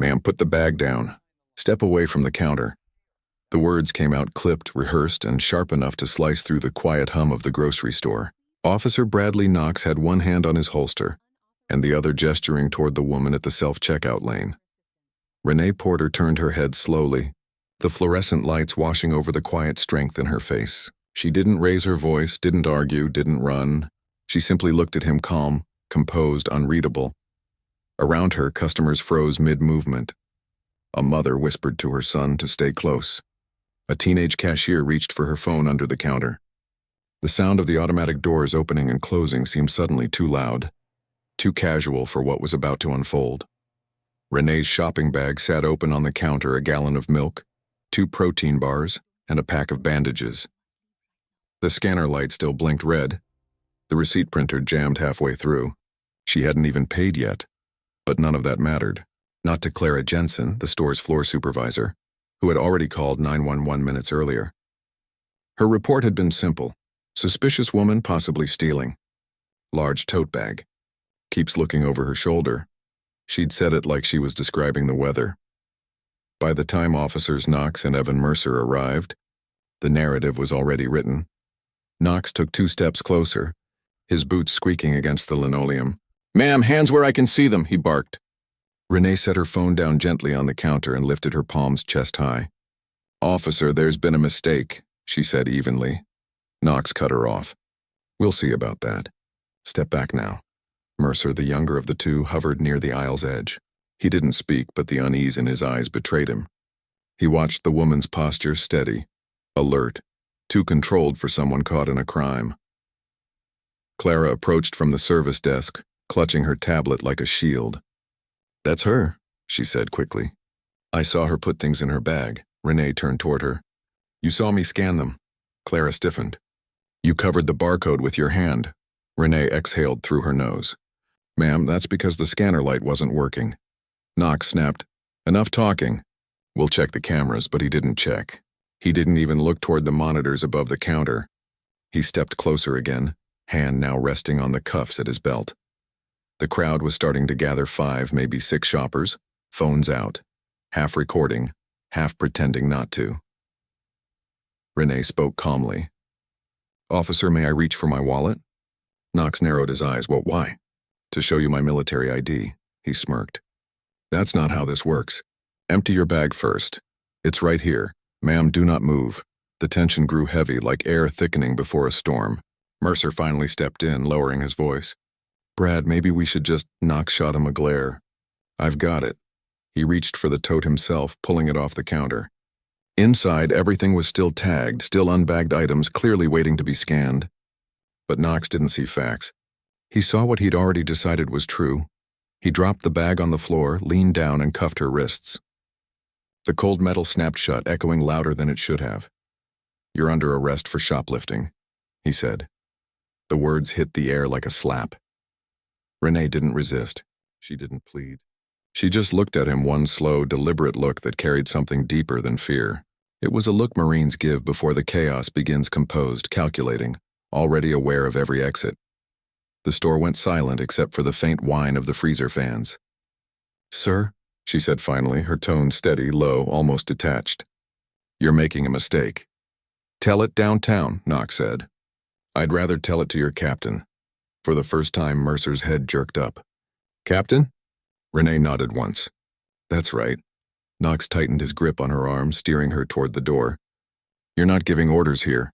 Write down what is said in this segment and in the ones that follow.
Ma'am, put the bag down. Step away from the counter. The words came out clipped, rehearsed, and sharp enough to slice through the quiet hum of the grocery store. Officer Bradley Knox had one hand on his holster, and the other gesturing toward the woman at the self-checkout lane. Renee Porter turned her head slowly, the fluorescent lights washing over the quiet strength in her face. She didn't raise her voice, didn't argue, didn't run. She simply looked at him calm, composed, unreadable. Around her, customers froze mid-movement. A mother whispered to her son to stay close. A teenage cashier reached for her phone under the counter. The sound of the automatic doors opening and closing seemed suddenly too loud, too casual for what was about to unfold. Renee's shopping bag sat open on the counter, a gallon of milk, 2 protein bars, and a pack of bandages. The scanner light still blinked red. The receipt printer jammed halfway through. She hadn't even paid yet. But none of that mattered. Not to Clara Jensen, the store's floor supervisor, who had already called 911 minutes earlier. Her report had been simple. Suspicious woman possibly stealing. Large tote bag. Keeps looking over her shoulder. She'd said it like she was describing the weather. By the time officers Knox and Evan Mercer arrived, the narrative was already written. Knox took 2 steps closer, his boots squeaking against the linoleum. "Ma'am, hands where I can see them," he barked. Renee set her phone down gently on the counter and lifted her palms chest high. "Officer, there's been a mistake," she said evenly. Knox cut her off. "We'll see about that. Step back now." Mercer, the younger of the two, hovered near the aisle's edge. He didn't speak, but the unease in his eyes betrayed him. He watched the woman's posture steady, alert, too controlled for someone caught in a crime. Clara approached from the service desk, clutching her tablet like a shield. "That's her," she said quickly. "I saw her put things in her bag." Renee turned toward her. "You saw me scan them." Clara stiffened. "You covered the barcode with your hand." Renee exhaled through her nose. "Ma'am, that's because the scanner light wasn't working." Knox snapped, "Enough talking. We'll check the cameras," but he didn't check. He didn't even look toward the monitors above the counter. He stepped closer again, hand now resting on the cuffs at his belt. The crowd was starting to gather 5, maybe 6 shoppers, phones out, half recording, half pretending not to. Renee spoke calmly. "Officer, may I reach for my wallet?" Knox narrowed his eyes. "Well, why?" "To show you my military ID," he smirked. "That's not how this works. Empty your bag first. It's right here. Ma'am, do not move." The tension grew heavy, like air thickening before a storm. Mercer finally stepped in, lowering his voice. "Brad, maybe we should just..." Knox shot him a glare. "I've got it." He reached for the tote himself, pulling it off the counter. Inside, everything was still tagged, still unbagged items clearly waiting to be scanned. But Knox didn't see facts. He saw what he'd already decided was true. He dropped the bag on the floor, leaned down, and cuffed her wrists. The cold metal snapped shut, echoing louder than it should have. "You're under arrest for shoplifting," he said. The words hit the air like a slap. Renee didn't resist. She didn't plead. She just looked at him, one slow, deliberate look that carried something deeper than fear. It was a look Marines give before the chaos begins, composed, calculating, already aware of every exit. The store went silent except for the faint whine of the freezer fans. "Sir," she said finally, her tone steady, low, almost detached. "You're making a mistake." "Tell it downtown," Knox said. "I'd rather tell it to your captain." For the first time, Mercer's head jerked up. "Captain?" Renee nodded once. "That's right." Knox tightened his grip on her arm, steering her toward the door. "You're not giving orders here."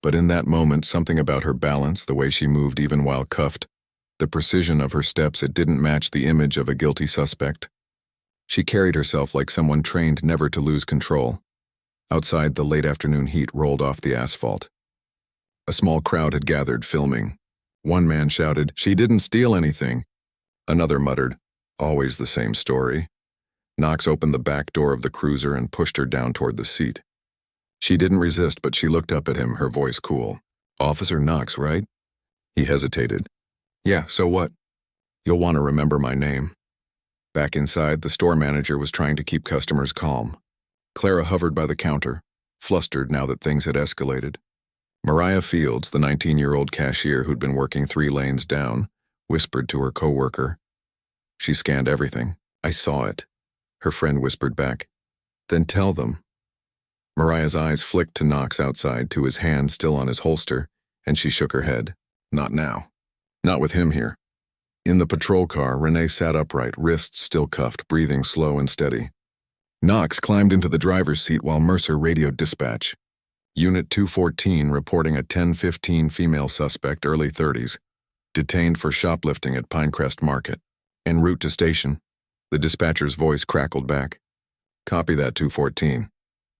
But in that moment, something about her balance, the way she moved even while cuffed, the precision of her steps, it didn't match the image of a guilty suspect. She carried herself like someone trained never to lose control. Outside, the late afternoon heat rolled off the asphalt. A small crowd had gathered, filming. One man shouted, "She didn't steal anything." Another muttered, "Always the same story." Knox opened the back door of the cruiser and pushed her down toward the seat. She didn't resist, but she looked up at him, her voice cool. "Officer Knox, right?" He hesitated. "Yeah, so what?" "You'll want to remember my name." Back inside, the store manager was trying to keep customers calm. Clara hovered by the counter, flustered now that things had escalated. Mariah Fields, the 19-year-old cashier who'd been working 3 lanes down, whispered to her coworker. "She scanned everything. I saw it." her friend whispered back. Then tell them. Mariah's eyes flicked to Knox outside, to his hand still on his holster, and she shook her head. Not now. Not with him here. In the patrol car, Renee sat upright, wrists still cuffed, breathing slow and steady. Knox climbed into the driver's seat while Mercer radioed dispatch. Unit 214 reporting a 10:15 female suspect, early 30s, detained for shoplifting at Pinecrest Market. En route to station, the dispatcher's voice crackled back. Copy that, 214.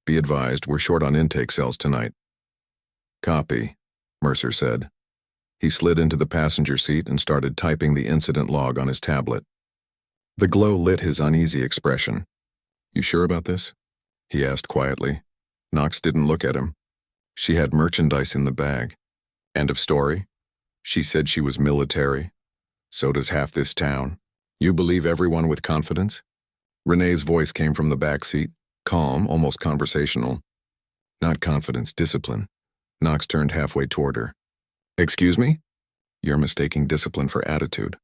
Be advised, we're short on intake cells tonight. Copy, Mercer said. He slid into the passenger seat and started typing the incident log on his tablet. The glow lit his uneasy expression. You sure about this? He asked quietly. Knox didn't look at him. She had merchandise in the bag. End of story? She said she was military. So does half this town. You believe everyone with confidence? Renee's voice came from the back seat, calm, almost conversational. Not confidence, discipline. Knox turned halfway toward her. Excuse me? You're mistaking discipline for attitude.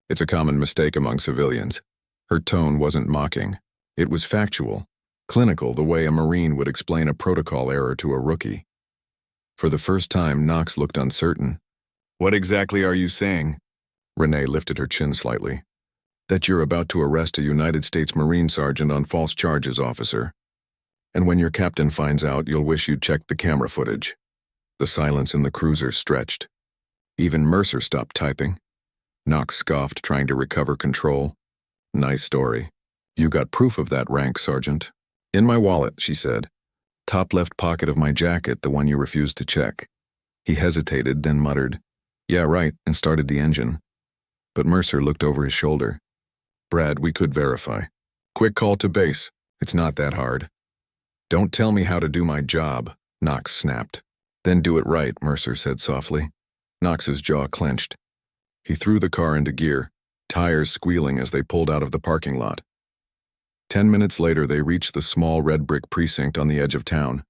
It's a common mistake among civilians. Her tone wasn't mocking. It was factual, clinical, the way a Marine would explain a protocol error to a rookie. For the first time, Knox looked uncertain. What exactly are you saying? Renee lifted her chin slightly. That you're about to arrest a United States Marine sergeant on false charges, officer. And when your captain finds out, you'll wish you'd checked the camera footage. The silence in the cruiser stretched. Even Mercer stopped typing. Knox scoffed, trying to recover control. Nice story. You got proof of that rank, Sergeant. In my wallet, she said. Top left pocket of my jacket, the one you refused to check. He hesitated, then muttered, Yeah, right, and started the engine. But Mercer looked over his shoulder. Brad, we could verify. Quick call to base. It's not that hard. Don't tell me how to do my job, Knox snapped. Then do it right, Mercer said softly. Knox's jaw clenched. He threw the car into gear, tires squealing as they pulled out of the parking lot. 10 minutes later, they reached the small red brick precinct on the edge of town.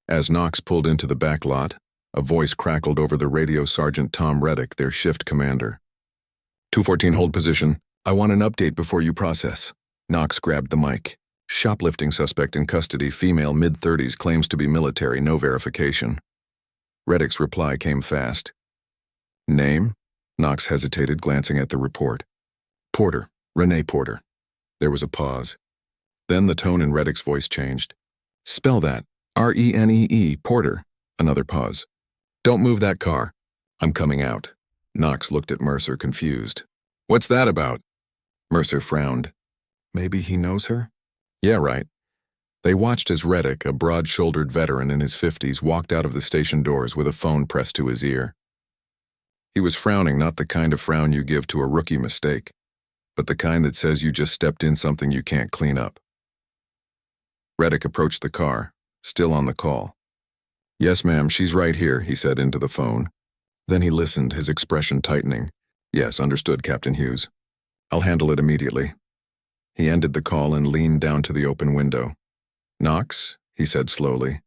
As Knox pulled into the back lot, a voice crackled over the radio. Sergeant Tom Reddick, their shift commander. 214, hold position. I want an update before you process. Knox grabbed the mic. Shoplifting suspect in custody, female, mid-30s, claims to be military, no verification. Reddick's reply came fast. Name? Knox hesitated, glancing at the report. Porter, Renee Porter. There was a pause. Then the tone in Reddick's voice changed. Spell that. R-E-N-E-E, Porter. Another pause. Don't move that car. I'm coming out. Knox looked at Mercer, confused. What's that about? Mercer frowned. Maybe he knows her? Yeah, right. They watched as Reddick, a broad-shouldered veteran in his 50s, walked out of the station doors with a phone pressed to his ear. He was frowning, not the kind of frown you give to a rookie mistake, but the kind that says you just stepped in something you can't clean up. Reddick approached the car, still on the call. Yes, ma'am, she's right here, he said into the phone. Then he listened, his expression tightening. Yes, understood, Captain Hughes. I'll handle it immediately. He ended the call and leaned down to the open window. Knox, he said slowly.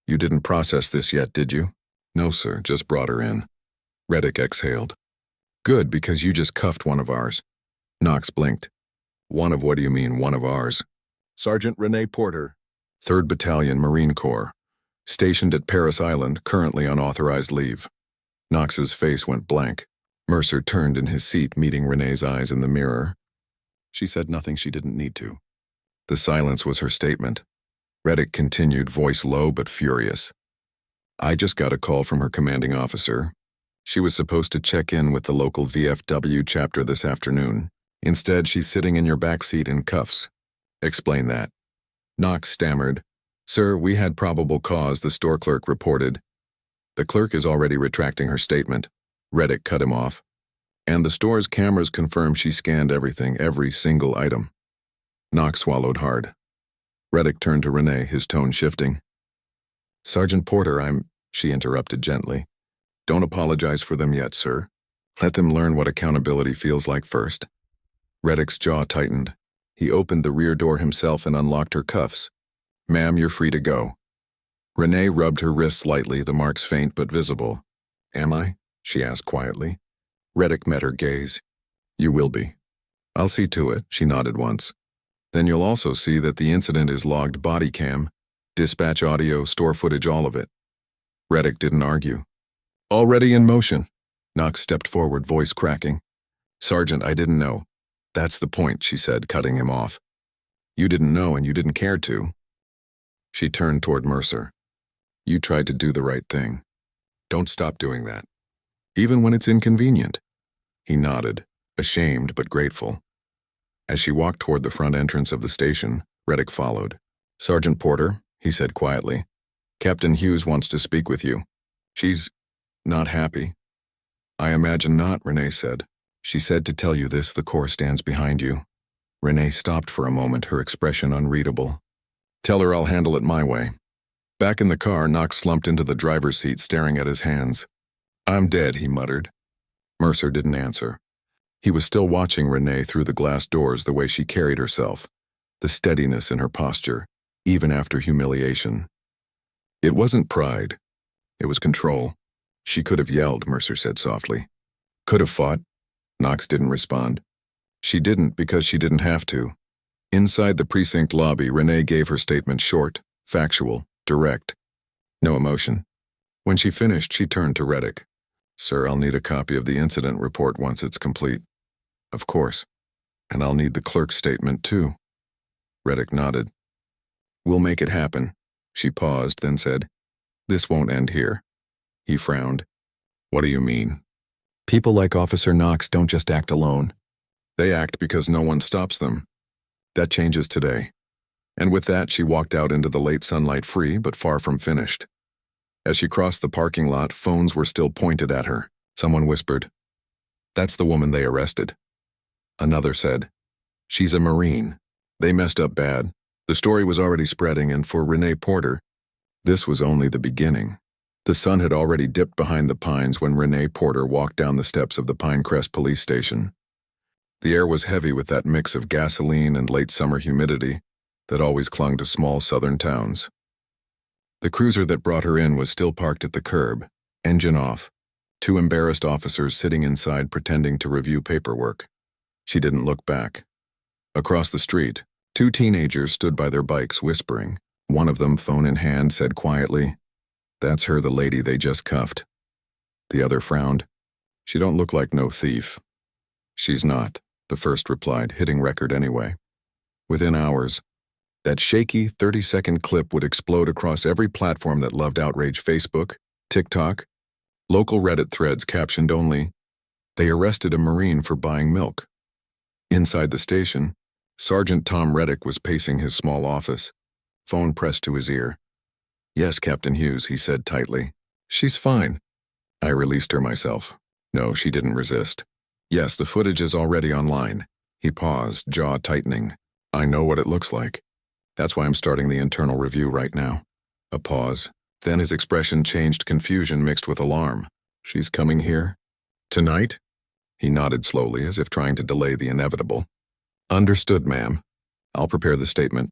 You didn't process this yet, did you? No, sir, just brought her in. Reddick exhaled. Good, because you just cuffed one of ours. Knox blinked. One of what do you mean, one of ours? Sergeant Renee Porter, 3rd Battalion, Marine Corps. Stationed at Paris Island, currently on authorized leave. Knox's face went blank. Mercer turned in his seat, meeting Renee's eyes in the mirror. She said nothing she didn't need to. The silence was her statement. Reddick continued, voice low but furious. I just got a call from her commanding officer. She was supposed to check in with the local VFW chapter this afternoon. Instead, she's sitting in your back seat in cuffs. Explain that. Knox stammered. Sir, we had probable cause, the store clerk reported. The clerk is already retracting her statement. Reddick cut him off. And the store's cameras confirm she scanned everything, every single item. Knox swallowed hard. Reddick turned to Renee, his tone shifting. Sergeant Porter, she interrupted gently. Don't apologize for them yet, sir. Let them learn what accountability feels like first. Reddick's jaw tightened. He opened the rear door himself and unlocked her cuffs. Ma'am, you're free to go. Renee rubbed her wrists lightly, the marks faint but visible. Am I? She asked quietly. Reddick met her gaze. You will be. I'll see to it, she nodded once. Then you'll also see that the incident is logged body cam, dispatch audio, store footage, all of it. Reddick didn't argue. Already in motion. Knox stepped forward, voice cracking. Sergeant, I didn't know. That's the point, she said, cutting him off. You didn't know and you didn't care to. She turned toward Mercer. You tried to do the right thing. Don't stop doing that. Even when it's inconvenient. He nodded, ashamed but grateful. As she walked toward the front entrance of the station, Reddick followed. Sergeant Porter, he said quietly, Captain Hughes wants to speak with you. She's not happy. I imagine not, Renee said. She said to tell you this, the Corps stands behind you. Renee stopped for a moment, her expression unreadable. Tell her I'll handle it my way. Back in the car, Knox slumped into the driver's seat, staring at his hands. I'm dead, he muttered. Mercer didn't answer. He was still watching Renee through the glass doors, the way she carried herself, the steadiness in her posture, even after humiliation. It wasn't pride. It was control. She could have yelled, Mercer said softly. Could have fought. Knox didn't respond. She didn't because she didn't have to. Inside the precinct lobby, Renee gave her statement short, factual, direct. No emotion. When she finished, she turned to Reddick. Sir, I'll need a copy of the incident report once it's complete. Of course. And I'll need the clerk's statement too. Reddick nodded. We'll make it happen. She paused, then said, This won't end here. He frowned. What do you mean? People like Officer Knox don't just act alone. They act because no one stops them. That changes today. And with that, she walked out into the late sunlight, free but far from finished. As she crossed the parking lot, phones were still pointed at her. Someone whispered, That's the woman they arrested. Another said, She's a Marine. They messed up bad. The story was already spreading, and for Renee Porter, this was only the beginning. The sun had already dipped behind the pines when Renee Porter walked down the steps of the Pinecrest police station. The air was heavy with that mix of gasoline and late summer humidity that always clung to small southern towns. The cruiser that brought her in was still parked at the curb, engine off, two embarrassed officers sitting inside pretending to review paperwork. She didn't look back. Across the street, two teenagers stood by their bikes whispering. One of them, phone in hand, said quietly, That's her, the lady they just cuffed. The other frowned. She don't look like no thief. She's not, the first replied, hitting record anyway. Within hours, that shaky 30-second clip would explode across every platform that loved outrage: Facebook, TikTok, local Reddit threads captioned only, They arrested a Marine for buying milk. Inside the station, Sergeant Tom Reddick was pacing his small office, phone pressed to his ear. Yes, Captain Hughes, he said tightly. She's fine. I released her myself. No, she didn't resist. Yes, the footage is already online. He paused, jaw tightening. I know what it looks like. That's why I'm starting the internal review right now. A pause. Then his expression changed, confusion mixed with alarm. She's coming here? Tonight? He nodded slowly, as if trying to delay the inevitable. Understood, ma'am. I'll prepare the statement.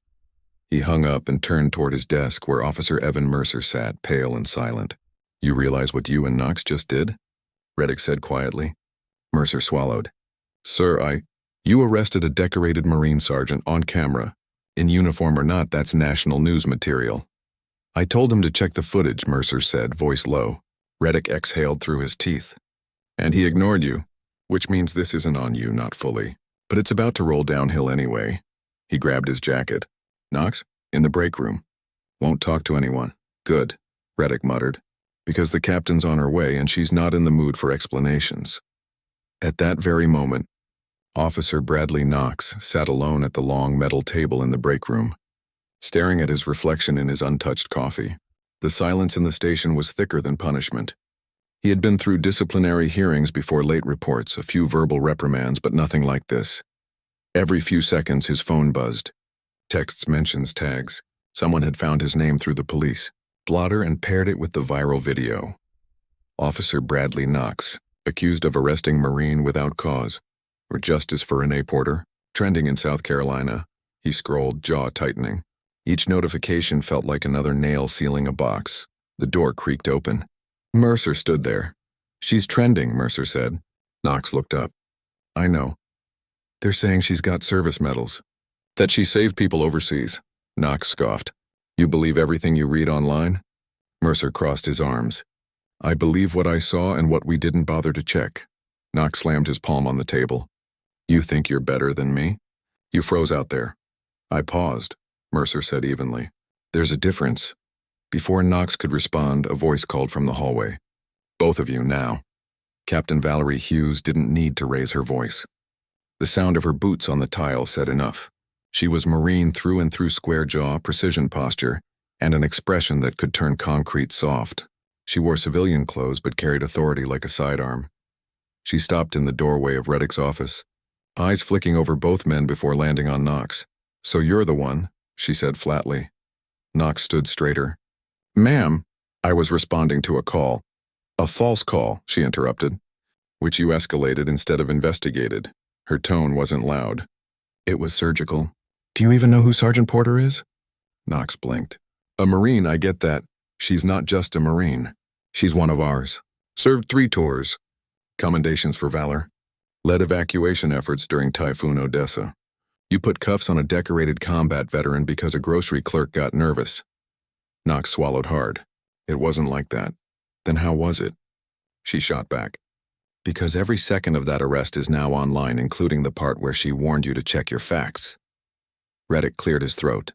He hung up and turned toward his desk where Officer Evan Mercer sat, pale and silent. You realize what you and Knox just did? Reddick said quietly. Mercer swallowed. Sir, You arrested a decorated Marine sergeant on camera. In uniform or not, that's national news material. I told him to check the footage, Mercer said, voice low. Reddick exhaled through his teeth. And he ignored you, which means this isn't on you, not fully. But it's about to roll downhill anyway. He grabbed his jacket. Knox, in the break room. Won't talk to anyone. Good, Reddick muttered. Because the captain's on her way and she's not in the mood for explanations. At that very moment, Officer Bradley Knox sat alone at the long metal table in the break room, staring at his reflection in his untouched coffee. The silence in the station was thicker than punishment. He had been through disciplinary hearings before late reports, a few verbal reprimands, but nothing like this. Every few seconds his phone buzzed. Texts, mentions, tags. Someone had found his name through the police blotter and paired it with the viral video. Officer Bradley Knox, accused of arresting Marine without cause. Or justice for Renee Porter, trending in South Carolina. He scrolled, jaw tightening. Each notification felt like another nail sealing a box. The door creaked open. Mercer stood there. She's trending, Mercer said. Knox looked up. I know. They're saying she's got service medals. That she saved people overseas. Knox scoffed. You believe everything you read online? Mercer crossed his arms. I believe what I saw and what we didn't bother to check. Knox slammed his palm on the table. You think you're better than me? You froze out there. I paused, Mercer said evenly. There's a difference. Before Knox could respond, a voice called from the hallway. Both of you now. Captain Valerie Hughes didn't need to raise her voice. The sound of her boots on the tile said enough. She was Marine through and through, square jaw, precision posture, and an expression that could turn concrete soft. She wore civilian clothes but carried authority like a sidearm. She stopped in the doorway of Reddick's office, eyes flicking over both men before landing on Knox. So you're the one, she said flatly. Knox stood straighter. Ma'am, I was responding to a call. A false call, she interrupted, which you escalated instead of investigated. Her tone wasn't loud. It was surgical. Do you even know who Sergeant Porter is? Knox blinked. A Marine, I get that. She's not just a Marine. She's one of ours. Served 3 tours. Commendations for valor. Led evacuation efforts during Typhoon Odessa. You put cuffs on a decorated combat veteran because a grocery clerk got nervous. Knox swallowed hard. It wasn't like that. Then how was it? She shot back. Because every second of that arrest is now online, including the part where she warned you to check your facts. Reddick cleared his throat.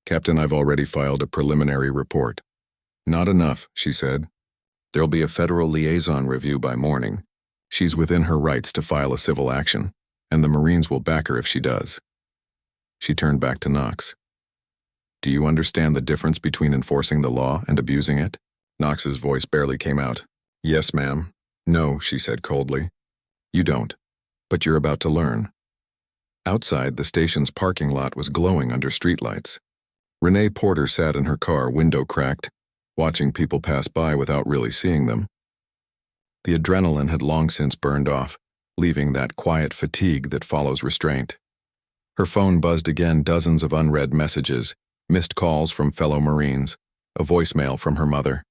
Captain, I've already filed a preliminary report. Not enough, she said. There'll be a federal liaison review by morning. She's within her rights to file a civil action, and the Marines will back her if she does. She turned back to Knox. Do you understand the difference between enforcing the law and abusing it? Knox's voice barely came out. Yes, ma'am. No, she said coldly. You don't. But you're about to learn. Outside, the station's parking lot was glowing under streetlights. Renee Porter sat in her car, window cracked, watching people pass by without really seeing them. The adrenaline had long since burned off, leaving that quiet fatigue that follows restraint. Her phone buzzed again, dozens of unread messages, missed calls from fellow Marines, a voicemail from her mother.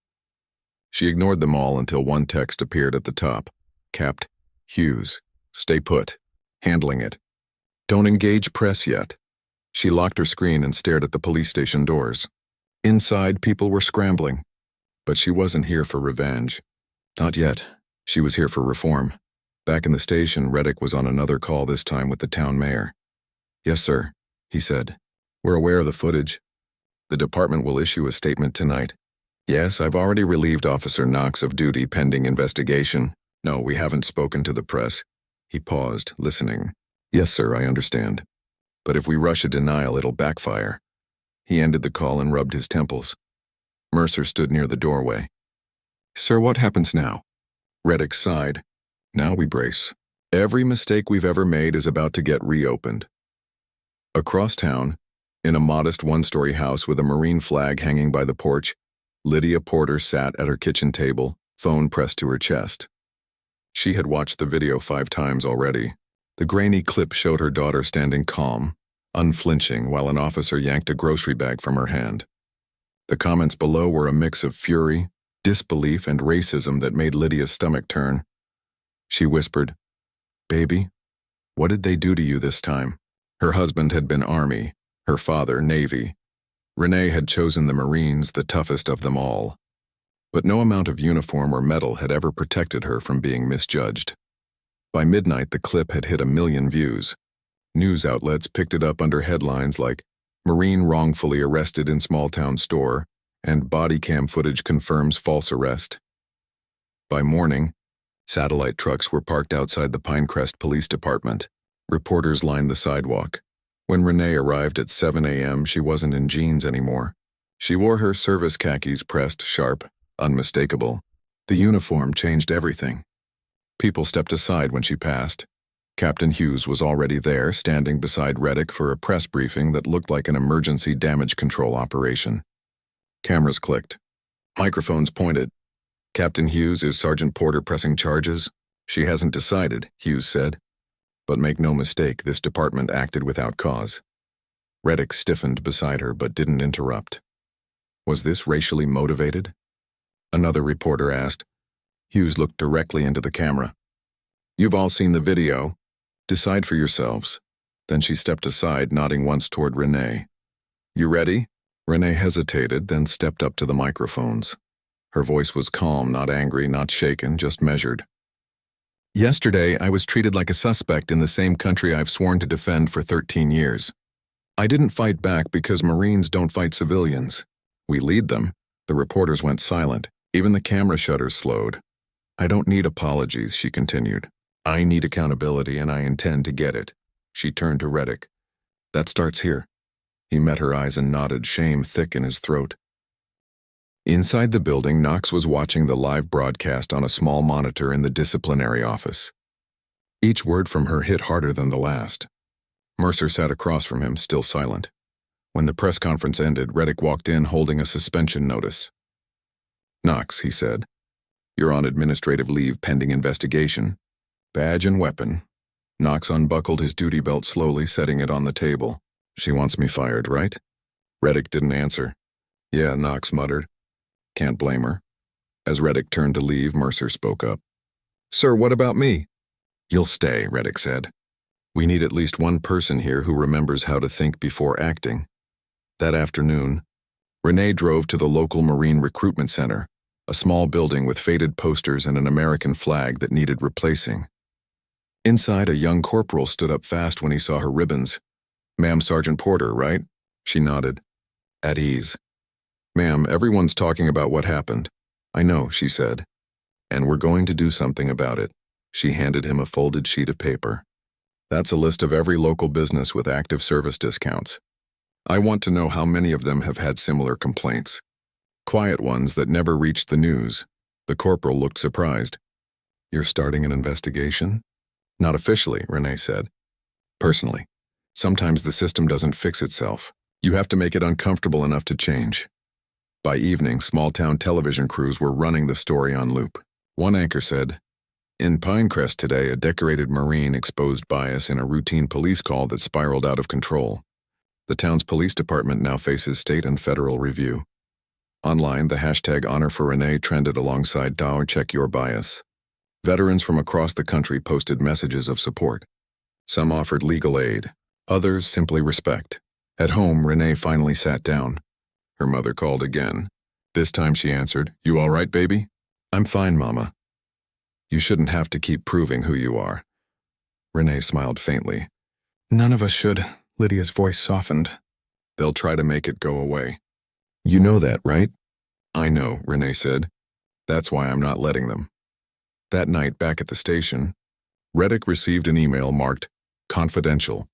She ignored them all until one text appeared at the top. Capt. Hughes. Stay put. Handling it. Don't engage press yet. She locked her screen and stared at the police station doors. Inside, people were scrambling. But she wasn't here for revenge. Not yet. She was here for reform. Back in the station, Reddick was on another call, this time with the town mayor. Yes, sir, he said. We're aware of the footage. The department will issue a statement tonight. Yes, I've already relieved Officer Knox of duty pending investigation. No, we haven't spoken to the press. He paused, listening. Yes, sir, I understand. But if we rush a denial, it'll backfire. He ended the call and rubbed his temples. Mercer stood near the doorway. Sir, what happens now? Reddick sighed. Now we brace. Every mistake we've ever made is about to get reopened. Across town, in a modest one-story house with a Marine flag hanging by the porch, Lydia Porter sat at her kitchen table, phone pressed to her chest. She had watched the video 5 times already. The grainy clip showed her daughter standing calm, unflinching, while an officer yanked a grocery bag from her hand. The comments below were a mix of fury, disbelief, and racism that made Lydia's stomach turn. She whispered, Baby, what did they do to you this time? Her husband had been Army, her father Navy. Renee had chosen the Marines, the toughest of them all. But no amount of uniform or medal had ever protected her from being misjudged. By midnight, the clip had hit 1 million views. News outlets picked it up under headlines like Marine wrongfully arrested in small-town store and body cam footage confirms false arrest. By morning, satellite trucks were parked outside the Pinecrest Police Department. Reporters lined the sidewalk. When Renee arrived at 7 a.m., she wasn't in jeans anymore. She wore her service khakis pressed sharp, unmistakable. The uniform changed everything. People stepped aside when she passed. Captain Hughes was already there, standing beside Reddick for a press briefing that looked like an emergency damage control operation. Cameras clicked. Microphones pointed. Captain Hughes, is Sergeant Porter pressing charges? She hasn't decided, Hughes said. But make no mistake, this department acted without cause. Reddick stiffened beside her but didn't interrupt. Was this racially motivated? Another reporter asked. Hughes looked directly into the camera. You've all seen the video. Decide for yourselves. Then she stepped aside, nodding once toward Renee. You ready? Renee hesitated, then stepped up to the microphones. Her voice was calm, not angry, not shaken, just measured. Yesterday, I was treated like a suspect in the same country I've sworn to defend for 13 years. I didn't fight back because Marines don't fight civilians. We lead them. The reporters went silent. Even the camera shutters slowed. I don't need apologies, she continued. I need accountability, and I intend to get it. She turned to Reddick. That starts here. He met her eyes and nodded, shame thick in his throat. Inside the building, Knox was watching the live broadcast on a small monitor in the disciplinary office. Each word from her hit harder than the last. Mercer sat across from him, still silent. When the press conference ended, Reddick walked in holding a suspension notice. Knox, he said, you're on administrative leave pending investigation. Badge and weapon. Knox unbuckled his duty belt slowly, setting it on the table. She wants me fired, right? Reddick didn't answer. Yeah, Knox muttered. Can't blame her. As Reddick turned to leave, Mercer spoke up. Sir, what about me? You'll stay, Reddick said. We need at least one person here who remembers how to think before acting. That afternoon, Renee drove to the local Marine Recruitment Center, a small building with faded posters and an American flag that needed replacing. Inside, a young corporal stood up fast when he saw her ribbons. Ma'am, Sergeant Porter, right? She nodded. At ease. Ma'am, everyone's talking about what happened. I know, she said. And we're going to do something about it. She handed him a folded sheet of paper. That's a list of every local business with active service discounts. I want to know how many of them have had similar complaints. Quiet ones that never reached the news. The corporal looked surprised. You're starting an investigation? Not officially, Renee said. Personally. Sometimes the system doesn't fix itself. You have to make it uncomfortable enough to change. By evening, small-town television crews were running the story on loop. One anchor said, in Pinecrest today, a decorated Marine exposed bias in a routine police call that spiraled out of control. The town's police department now faces state and federal review. Online, the hashtag Honor for Renee trended alongside Check Your Bias. Veterans from across the country posted messages of support. Some offered legal aid, others simply respect. At home, Renee finally sat down. Her mother called again. This time she answered, You all right, baby? I'm fine, Mama. You shouldn't have to keep proving who you are. Renee smiled faintly. None of us should. Lydia's voice softened. They'll try to make it go away. You know that, right? I know, Renee said. That's why I'm not letting them. That night, back at the station, Reddick received an email marked Confidential.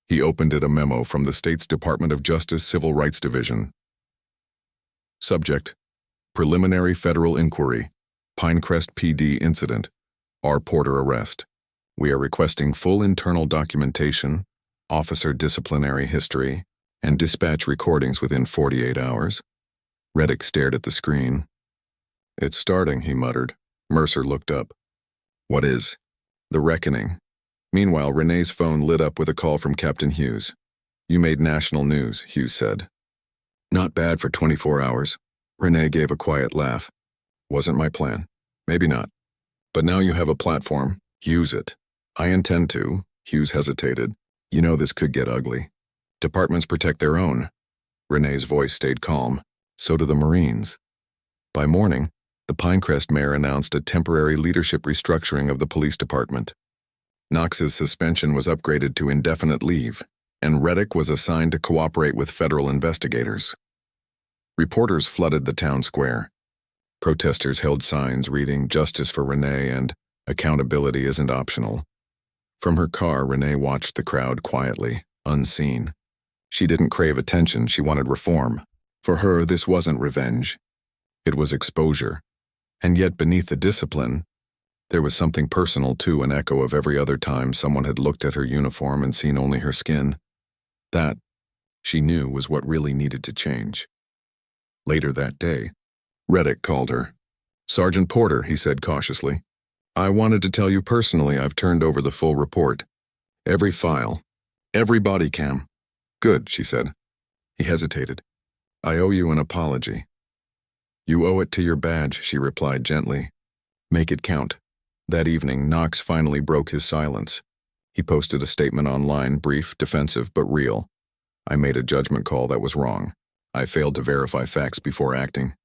He opened it, a memo from the state's Department of Justice Civil Rights Division. Subject: Preliminary Federal Inquiry, Pinecrest PD Incident, R. Porter Arrest. We are requesting full internal documentation, officer disciplinary history, and dispatch recordings within 48 hours. Reddick stared at the screen. It's starting, he muttered. Mercer looked up. What is? The reckoning. Meanwhile, Renee's phone lit up with a call from Captain Hughes. You made national news, Hughes said. Not bad for 24 hours. Renee gave a quiet laugh. Wasn't my plan. Maybe not. But now you have a platform. Use it. I intend to. Hughes hesitated. You know this could get ugly. Departments protect their own. Renee's voice stayed calm. So do the Marines. By morning, the Pinecrest mayor announced a temporary leadership restructuring of the police department. Knox's suspension was upgraded to indefinite leave, and Reddick was assigned to cooperate with federal investigators. Reporters flooded the town square. Protesters held signs reading Justice for Renee and Accountability isn't optional. From her car, Renee watched the crowd quietly, unseen. She didn't crave attention, she wanted reform. For her, this wasn't revenge. It was exposure. And yet beneath the discipline, there was something personal too, an echo of every other time someone had looked at her uniform and seen only her skin. That, she knew, was what really needed to change. Later that day, Reddick called her. Sergeant Porter, he said cautiously. I wanted to tell you personally I've turned over the full report. Every file. Every body cam. Good, she said. He hesitated. I owe you an apology. You owe it to your badge, she replied gently. Make it count. That evening, Knox finally broke his silence. He posted a statement online, brief, defensive, but real. I made a judgment call that was wrong. I failed to verify facts before acting.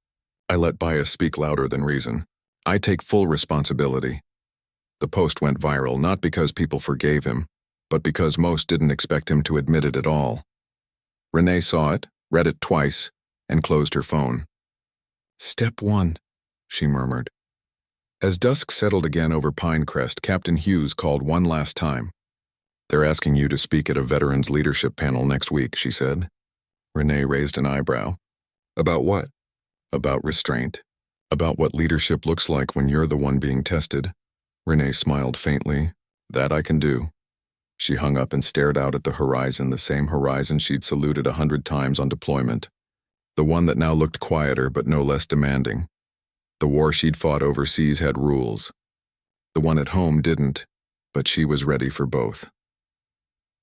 I let bias speak louder than reason. I take full responsibility. The post went viral not because people forgave him, but because most didn't expect him to admit it at all. Renee saw it, read it twice, and closed her phone. "Step 1, she murmured. As dusk settled again over Pinecrest, Captain Hughes called one last time. "They're asking you to speak at a veterans leadership panel next week," she said. Renee raised an eyebrow. "About what?" "About restraint. About what leadership looks like when you're the one being tested." Renee smiled faintly. "That I can do." She hung up and stared out at the horizon, the same horizon she'd saluted 100 times on deployment. The one that now looked quieter but no less demanding. The war she'd fought overseas had rules. The one at home didn't, but she was ready for both.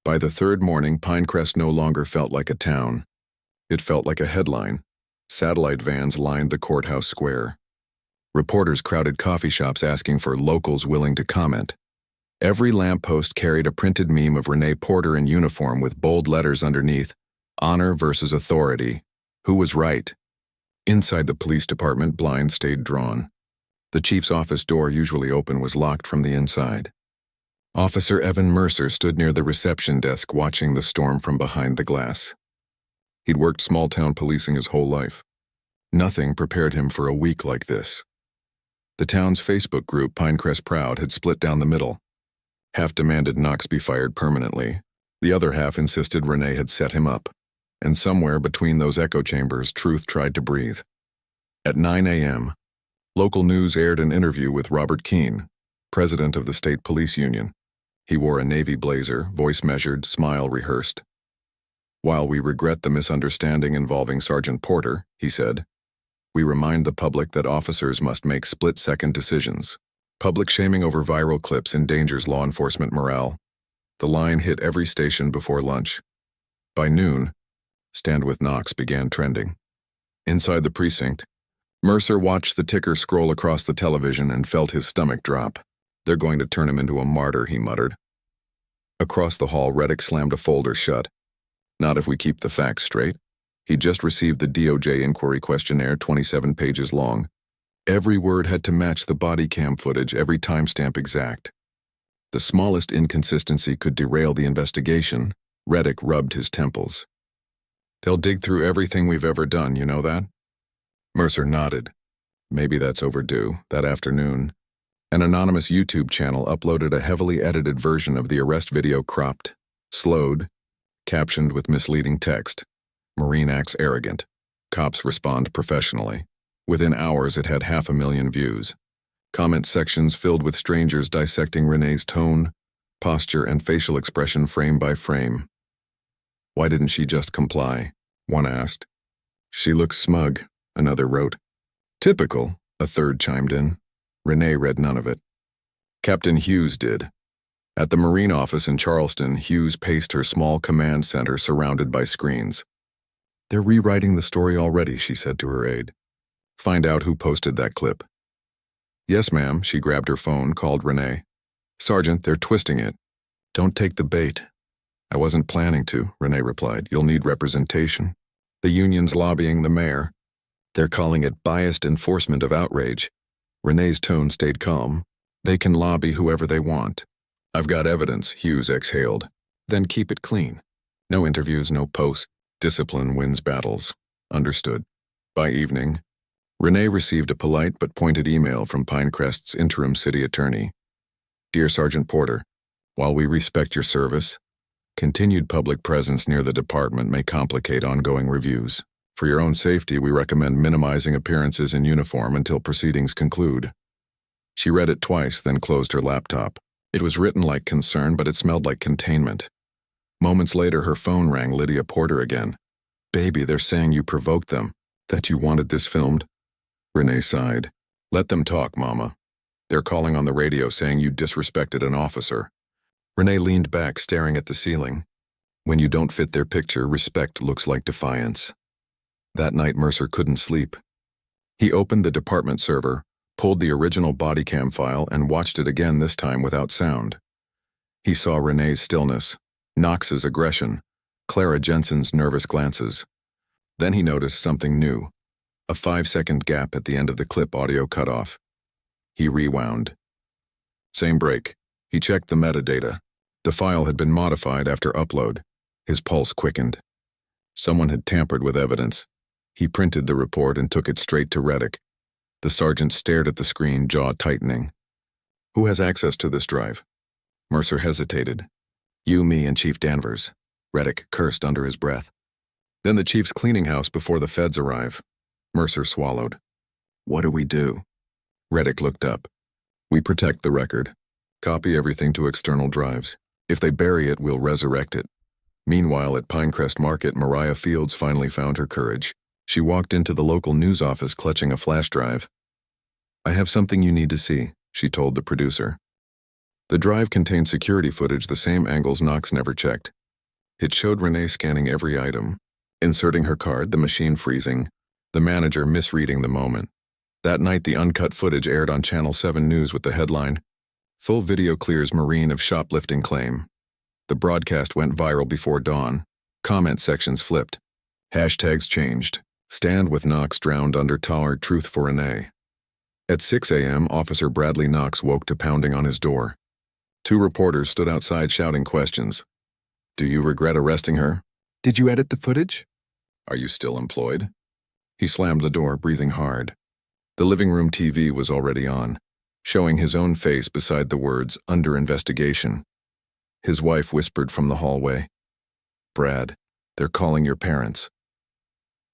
By the third morning, Pinecrest no longer felt like a town. It felt like a headline. Satellite vans lined the courthouse square. Reporters crowded coffee shops asking for locals willing to comment. Every lamppost carried a printed meme of Renee Porter in uniform with bold letters underneath, "Honor versus authority. Who was right?" Inside the police department, blinds stayed drawn. The chief's office door, usually open, was locked from the inside. Officer Evan Mercer stood near the reception desk watching the storm from behind the glass. He'd worked small-town policing his whole life. Nothing prepared him for a week like this. The town's Facebook group, Pinecrest Proud, had split down the middle. Half demanded Knox be fired permanently. The other half insisted Renee had set him up. And somewhere between those echo chambers, truth tried to breathe. At 9 a.m., local news aired an interview with Robert Keene, president of the State Police Union. He wore a navy blazer, voice measured, smile rehearsed. "While we regret the misunderstanding involving Sergeant Porter," he said, "we remind the public that officers must make split-second decisions. Public shaming over viral clips endangers law enforcement morale." The line hit every station before lunch. By noon, Stand with Knox began trending. Inside the precinct, Mercer watched the ticker scroll across the television and felt his stomach drop. "They're going to turn him into a martyr," he muttered. Across the hall, Reddick slammed a folder shut. "Not if we keep the facts straight." He'd just received the DOJ inquiry questionnaire, 27 pages long. Every word had to match the body cam footage, every timestamp exact. The smallest inconsistency could derail the investigation. Reddick rubbed his temples. "They'll dig through everything we've ever done, you know that?" Mercer nodded. Maybe that's overdue. That afternoon, an anonymous YouTube channel uploaded a heavily edited version of the arrest video, cropped, slowed, captioned with misleading text. "Marine acts arrogant. Cops respond professionally." Within hours, it had 500,000 views. Comment sections filled with strangers dissecting Renee's tone, posture, and facial expression frame by frame. "Why didn't she just comply?" one asked. "She looks smug," another wrote. "Typical," a third chimed in. Renee read none of it. Captain Hughes did. At the Marine office in Charleston, Hughes paced her small command center surrounded by screens. "They're rewriting the story already," she said to her aide. "Find out who posted that clip." "Yes, ma'am." She grabbed her phone, called Renee. "Sergeant, they're twisting it." "Don't take the bait." "I wasn't planning to," Renee replied. "You'll need representation. The union's lobbying the mayor. They're calling it biased enforcement of outrage." Renee's tone stayed calm. "They can lobby whoever they want." "I've got evidence," Hughes exhaled. "Then keep it clean. No interviews, no posts. Discipline wins battles." "Understood." By evening, Renee received a polite but pointed email from Pinecrest's interim city attorney. "Dear Sergeant Porter, while we respect your service, continued public presence near the department may complicate ongoing reviews. For your own safety, we recommend minimizing appearances in uniform until proceedings conclude." She read it twice, then closed her laptop. It was written like concern, but it smelled like containment. Moments later, her phone rang. Lydia Porter again. "Baby, they're saying you provoked them, that you wanted this filmed." Renee sighed. "Let them talk, Mama. They're calling on the radio saying you disrespected an officer." Renee leaned back, staring at the ceiling. When you don't fit their picture, respect looks like defiance. That night, Mercer couldn't sleep. He opened the department server, pulled the original body cam file, and watched it again, this time without sound. He saw Renee's stillness, Knox's aggression, Clara Jensen's nervous glances. Then he noticed something new, a 5-second gap at the end of the clip audio cut off. He rewound. Same break. He checked the metadata. The file had been modified after upload. His pulse quickened. Someone had tampered with evidence. He printed the report and took it straight to Reddick. The sergeant stared at the screen, jaw tightening. Who has access to this drive? Mercer hesitated. You, me, and Chief Danvers. Reddick cursed under his breath. Then the chief's cleaning house before the feds arrive. Mercer swallowed. What do we do? Reddick looked up. We protect the record. Copy everything to external drives. If they bury it, we'll resurrect it. Meanwhile, at Pinecrest Market, Mariah Fields finally found her courage. She walked into the local news office clutching a flash drive. I have something you need to see, she told the producer. The drive contained security footage, the same angles Knox never checked. It showed Renee scanning every item, inserting her card, the machine freezing, the manager misreading the moment. That night, the uncut footage aired on Channel 7 News with the headline, Full Video Clears Marine of Shoplifting Claim. The broadcast went viral before dawn. Comment sections flipped. Hashtags changed. Stand with Knox drowned under Tower Truth for Renee. At 6 a.m., Officer Bradley Knox woke to pounding on his door. 2 reporters stood outside shouting questions. Do you regret arresting her? Did you edit the footage? Are you still employed? He slammed the door, breathing hard. The living room TV was already on, showing his own face beside the words, under investigation. His wife whispered from the hallway, Brad, they're calling your parents.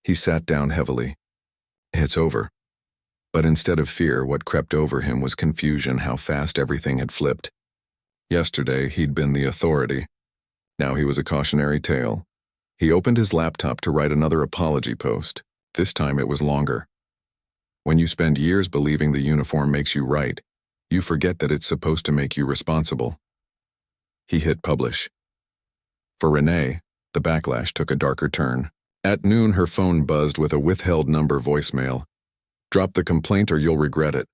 He sat down heavily. It's over. But instead of fear, what crept over him was confusion, how fast everything had flipped. Yesterday, he'd been the authority. Now he was a cautionary tale. He opened his laptop to write another apology post. This time it was longer. When you spend years believing the uniform makes you right, you forget that it's supposed to make you responsible. He hit publish. For Renee, the backlash took a darker turn. At noon, her phone buzzed with a withheld number voicemail. Drop the complaint or you'll regret it.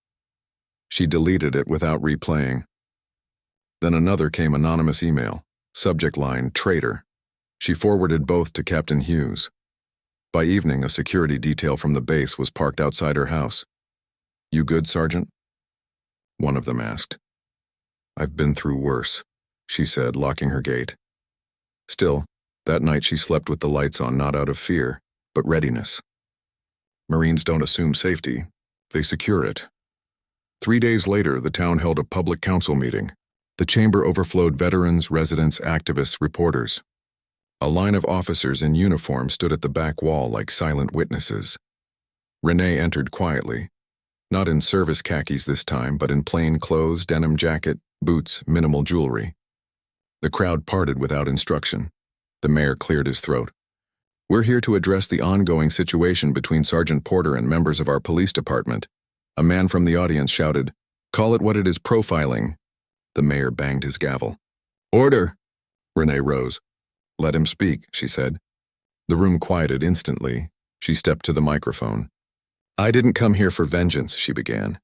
She deleted it without replaying. Then another came, anonymous email. Subject line, traitor. She forwarded both to Captain Hughes. By evening, a security detail from the base was parked outside her house. You good, Sergeant? One of them asked. I've been through worse, she said, locking her gate. Still, that night she slept with the lights on, not out of fear, but readiness. Marines don't assume safety, they secure it. 3 days later, the town held a public council meeting. The chamber overflowed veterans, residents, activists, reporters. A line of officers in uniform stood at the back wall like silent witnesses. Renee entered quietly, not in service khakis this time, but in plain clothes, denim jacket, boots, minimal jewelry. The crowd parted without instruction. The mayor cleared his throat. We're here to address the ongoing situation between Sergeant Porter and members of our police department. A man from the audience shouted, Call it what it is, profiling. The mayor banged his gavel. Order! Renee rose. Let him speak, she said. The room quieted instantly. She stepped to the microphone. I didn't come here for vengeance, she began.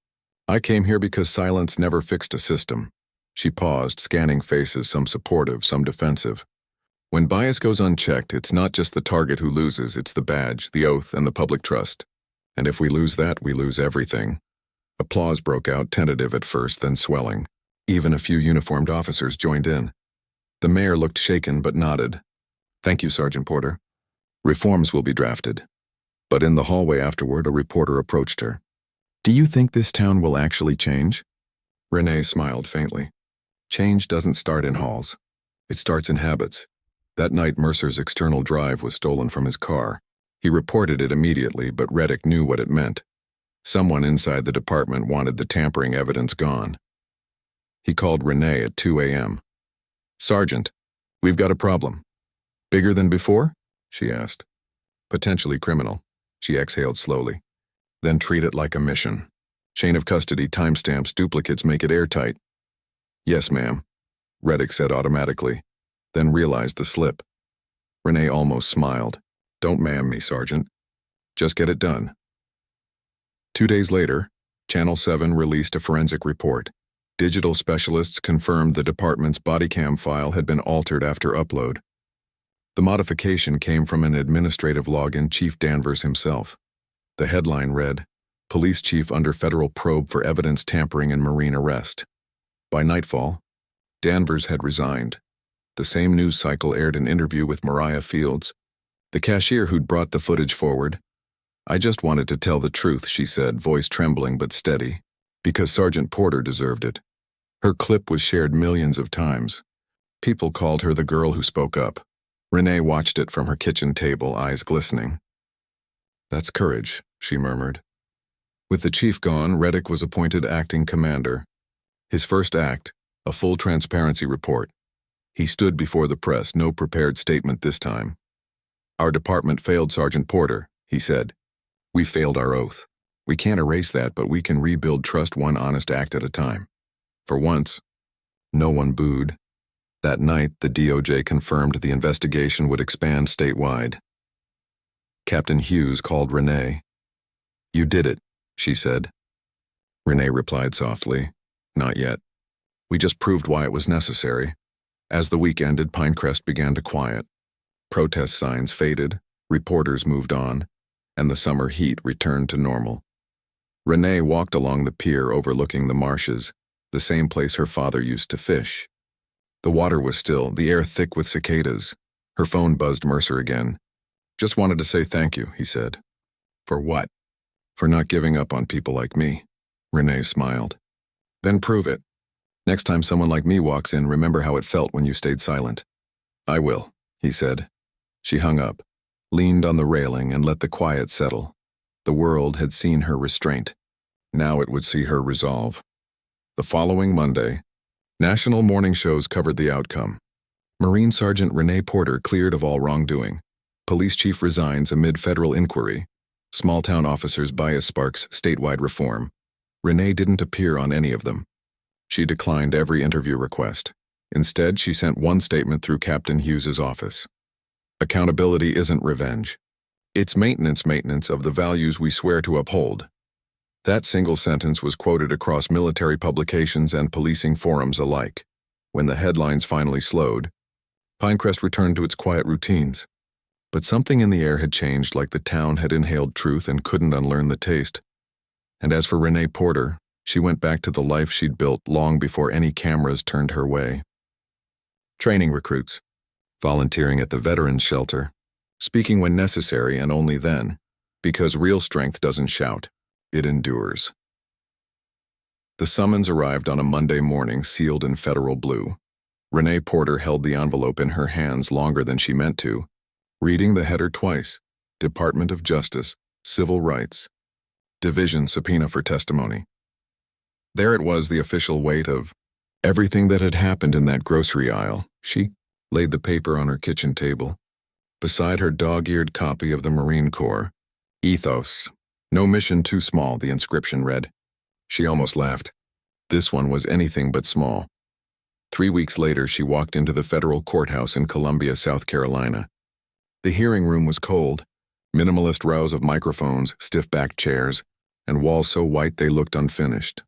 I came here because silence never fixed a system. She paused, scanning faces, some supportive, some defensive. When bias goes unchecked, it's not just the target who loses, it's the badge, the oath, and the public trust. And if we lose that, we lose everything. Applause broke out, tentative at first, then swelling. Even a few uniformed officers joined in. The mayor looked shaken but nodded. Thank you, Sergeant Porter. Reforms will be drafted. But in the hallway afterward, a reporter approached her. Do you think this town will actually change? Renee smiled faintly. Change doesn't start in halls. It starts in habits. That night, Mercer's external drive was stolen from his car. He reported it immediately, but Reddick knew what it meant. Someone inside the department wanted the tampering evidence gone. He called Renee at 2 a.m. Sergeant, we've got a problem. Bigger than before? She asked. Potentially criminal. She exhaled slowly. Then treat it like a mission. Chain of custody, timestamps, duplicates, make it airtight. Yes, ma'am, Reddick said automatically, then realized the slip. Renee almost smiled. Don't ma'am me, Sergeant. Just get it done. 2 days later, Channel 7 released a forensic report. Digital specialists confirmed the department's body cam file had been altered after upload. The modification came from an administrative log in Chief Danvers himself. The headline read, "Police Chief under federal probe for evidence tampering and Marine arrest." By nightfall, Danvers had resigned. The same news cycle aired an interview with Mariah Fields, the cashier who'd brought the footage forward. "I just wanted to tell the truth," she said, voice trembling but steady, "because Sergeant Porter deserved it." Her clip was shared millions of times. People called her the girl who spoke up. Renee watched it from her kitchen table, eyes glistening. "That's courage," she murmured. With the chief gone, Reddick was appointed acting commander. His first act, a full transparency report. He stood before the press, no prepared statement this time. "Our department failed Sergeant Porter," he said. "We failed our oath. We can't erase that, but we can rebuild trust one honest act at a time." For once, no one booed. That night, the DOJ confirmed the investigation would expand statewide. Captain Hughes called Renee. "You did it," she said. Renee replied softly, "Not yet. We just proved why it was necessary." As the week ended, Pinecrest began to quiet. Protest signs faded, reporters moved on, and the summer heat returned to normal. Renee walked along the pier overlooking the marshes, the same place her father used to fish. The water was still, the air thick with cicadas. Her phone buzzed Mercer again. "Just wanted to say thank you," he said. "For what?" "For not giving up on people like me." Renee smiled. "Then prove it. Next time someone like me walks in, remember how it felt when you stayed silent." "I will," he said. She hung up, leaned on the railing, and let the quiet settle. The world had seen her restraint. Now it would see her resolve. The following Monday, national morning shows covered the outcome. Marine Sergeant Renee Porter cleared of all wrongdoing. Police chief resigns amid federal inquiry. Small-town officers bias sparks statewide reform. Renee didn't appear on any of them. She declined every interview request. Instead, she sent one statement through Captain Hughes's office. "Accountability isn't revenge. It's maintenance of the values we swear to uphold." That single sentence was quoted across military publications and policing forums alike. When the headlines finally slowed, Pinecrest returned to its quiet routines. But something in the air had changed, like the town had inhaled truth and couldn't unlearn the taste. And as for Renee Porter, she went back to the life she'd built long before any cameras turned her way. Training recruits, volunteering at the veterans shelter, speaking when necessary and only then, because real strength doesn't shout. It endures. The summons arrived on a Monday morning, sealed in federal blue. Renee Porter held the envelope in her hands longer than she meant to, reading the header twice: Department of Justice, Civil Rights, Division subpoena for testimony. There it was, the official weight of everything that had happened in that grocery aisle. She laid the paper on her kitchen table, beside her dog-eared copy of the Marine Corps. Ethos. "No mission too small," the inscription read. She almost laughed. This one was anything but small. 3 weeks later, she walked into the federal courthouse in Columbia, South Carolina. The hearing room was cold, minimalist rows of microphones, stiff-backed chairs, and walls so white they looked unfinished.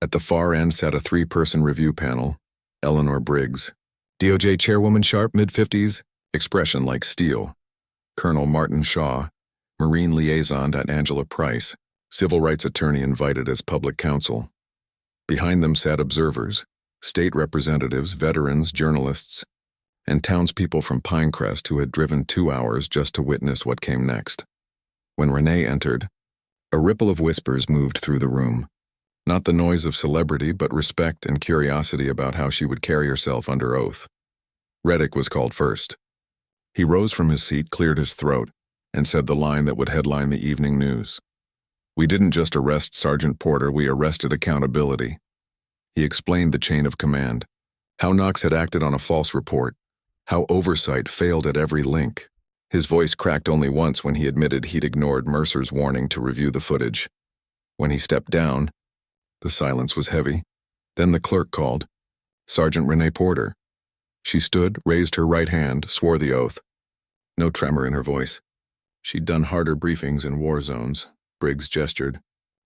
At the far end sat a 3-person review panel: Eleanor Briggs, DOJ Chairwoman Sharp, mid-50s, expression like steel; Colonel Martin Shaw, Marine Liaison; Angela Price, civil rights attorney invited as public counsel. Behind them sat observers, state representatives, veterans, journalists, and townspeople from Pinecrest who had driven 2 hours just to witness what came next. When Renee entered, a ripple of whispers moved through the room. Not the noise of celebrity, but respect and curiosity about how she would carry herself under oath. Reddick was called first. He rose from his seat, cleared his throat, and said the line that would headline the evening news. "We didn't just arrest Sergeant Porter, we arrested accountability." He explained the chain of command, how Knox had acted on a false report, how oversight failed at every link. His voice cracked only once when he admitted he'd ignored Mercer's warning to review the footage. When he stepped down, the silence was heavy. Then the clerk called, "Sergeant Renee Porter." She stood, raised her right hand, swore the oath. No tremor in her voice. She'd done harder briefings in war zones. Briggs gestured.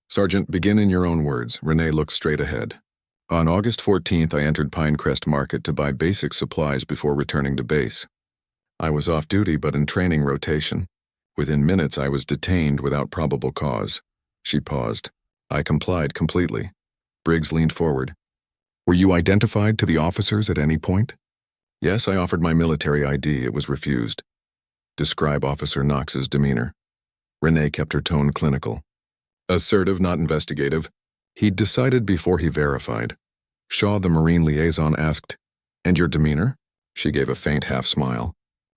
"Sergeant, begin in your own words." Renee looked straight ahead. On August 14th, I entered Pinecrest Market to buy basic supplies before returning to base. I was off duty but in training rotation. Within minutes, I was detained without probable cause. She paused. I complied completely. Briggs leaned forward. Were you identified to the officers at any point? Yes, I offered my military ID. It was refused. Describe Officer Knox's demeanor. Renee kept her tone clinical. Assertive, not investigative. He'd decided before he verified. Shaw, the Marine liaison, asked, "And your demeanor?" She gave a faint half-smile.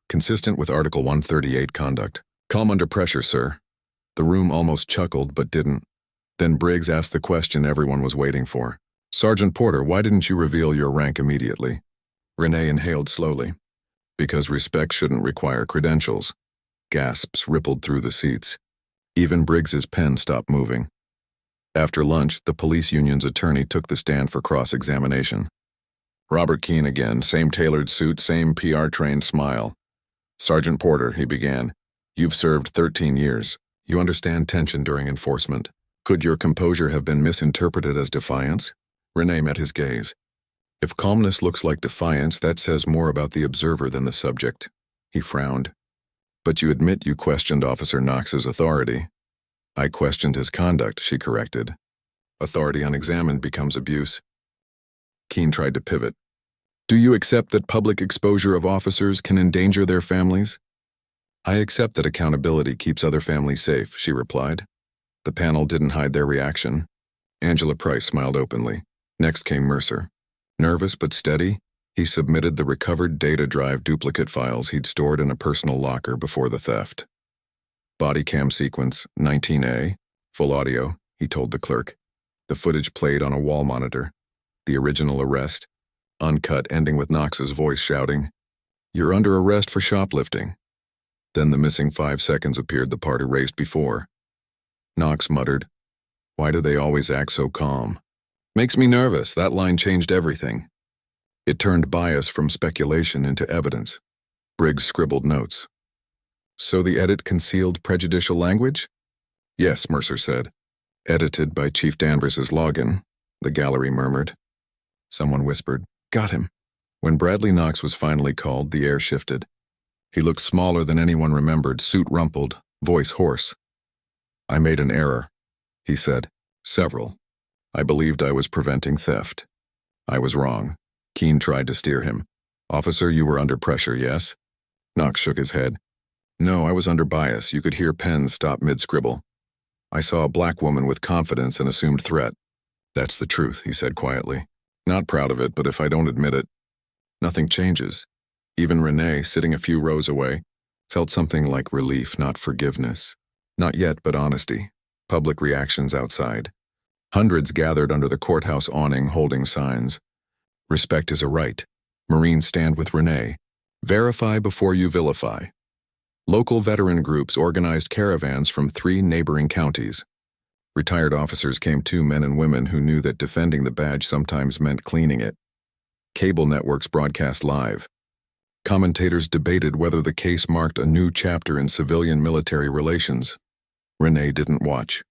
Consistent with Article 138 conduct. Calm under pressure, sir. The room almost chuckled, but didn't. Then Briggs asked the question everyone was waiting for. Sergeant Porter, why didn't you reveal your rank immediately? Renee inhaled slowly. Because respect shouldn't require credentials. Gasps rippled through the seats. Even Briggs's pen stopped moving. After lunch, the police union's attorney took the stand for cross-examination. Robert Keene again, same tailored suit, same PR-trained smile. Sergeant Porter, he began, you've served 13 years. You understand tension during enforcement. Could your composure have been misinterpreted as defiance? Renee met his gaze. If calmness looks like defiance, that says more about the observer than the subject. He frowned. But you admit you questioned Officer Knox's authority. I questioned his conduct, she corrected. Authority unexamined becomes abuse. Keene tried to pivot. Do you accept that public exposure of officers can endanger their families? I accept that accountability keeps other families safe, she replied. The panel didn't hide their reaction. Angela Price smiled openly. Next came Mercer. Nervous but steady, he submitted the recovered data drive duplicate files he'd stored in a personal locker before the theft. Body cam sequence, 19A, full audio, he told the clerk. The footage played on a wall monitor. The original arrest, uncut ending with Knox's voice shouting, "You're under arrest for shoplifting." Then the missing 5 seconds appeared the part erased before. Knox muttered, "Why do they always act so calm? Makes me nervous, that line changed everything." It turned bias from speculation into evidence. Briggs scribbled notes. So the edit concealed prejudicial language? Yes, Mercer said. Edited by Chief Danvers's login, the gallery murmured. Someone whispered, "Got him." When Bradley Knox was finally called, the air shifted. He looked smaller than anyone remembered, suit rumpled, voice hoarse. I made an error, he said. Several. I believed I was preventing theft. I was wrong. Keene tried to steer him. Officer, you were under pressure, yes? Knox shook his head. No, I was under bias. You could hear pens stop mid-scribble. I saw a black woman with confidence and assumed threat. That's the truth, he said quietly. Not proud of it, but if I don't admit it, nothing changes. Even Renee, sitting a few rows away, felt something like relief, not forgiveness. Not yet, but honesty. Public reactions outside. Hundreds gathered under the courthouse awning holding signs. Respect is a right. Marines stand with Renee. Verify before you vilify. Local veteran groups organized caravans from 3 neighboring counties. Retired officers came too, men and women who knew that defending the badge sometimes meant cleaning it. Cable networks broadcast live. Commentators debated whether the case marked a new chapter in civilian-military relations. Renee didn't watch.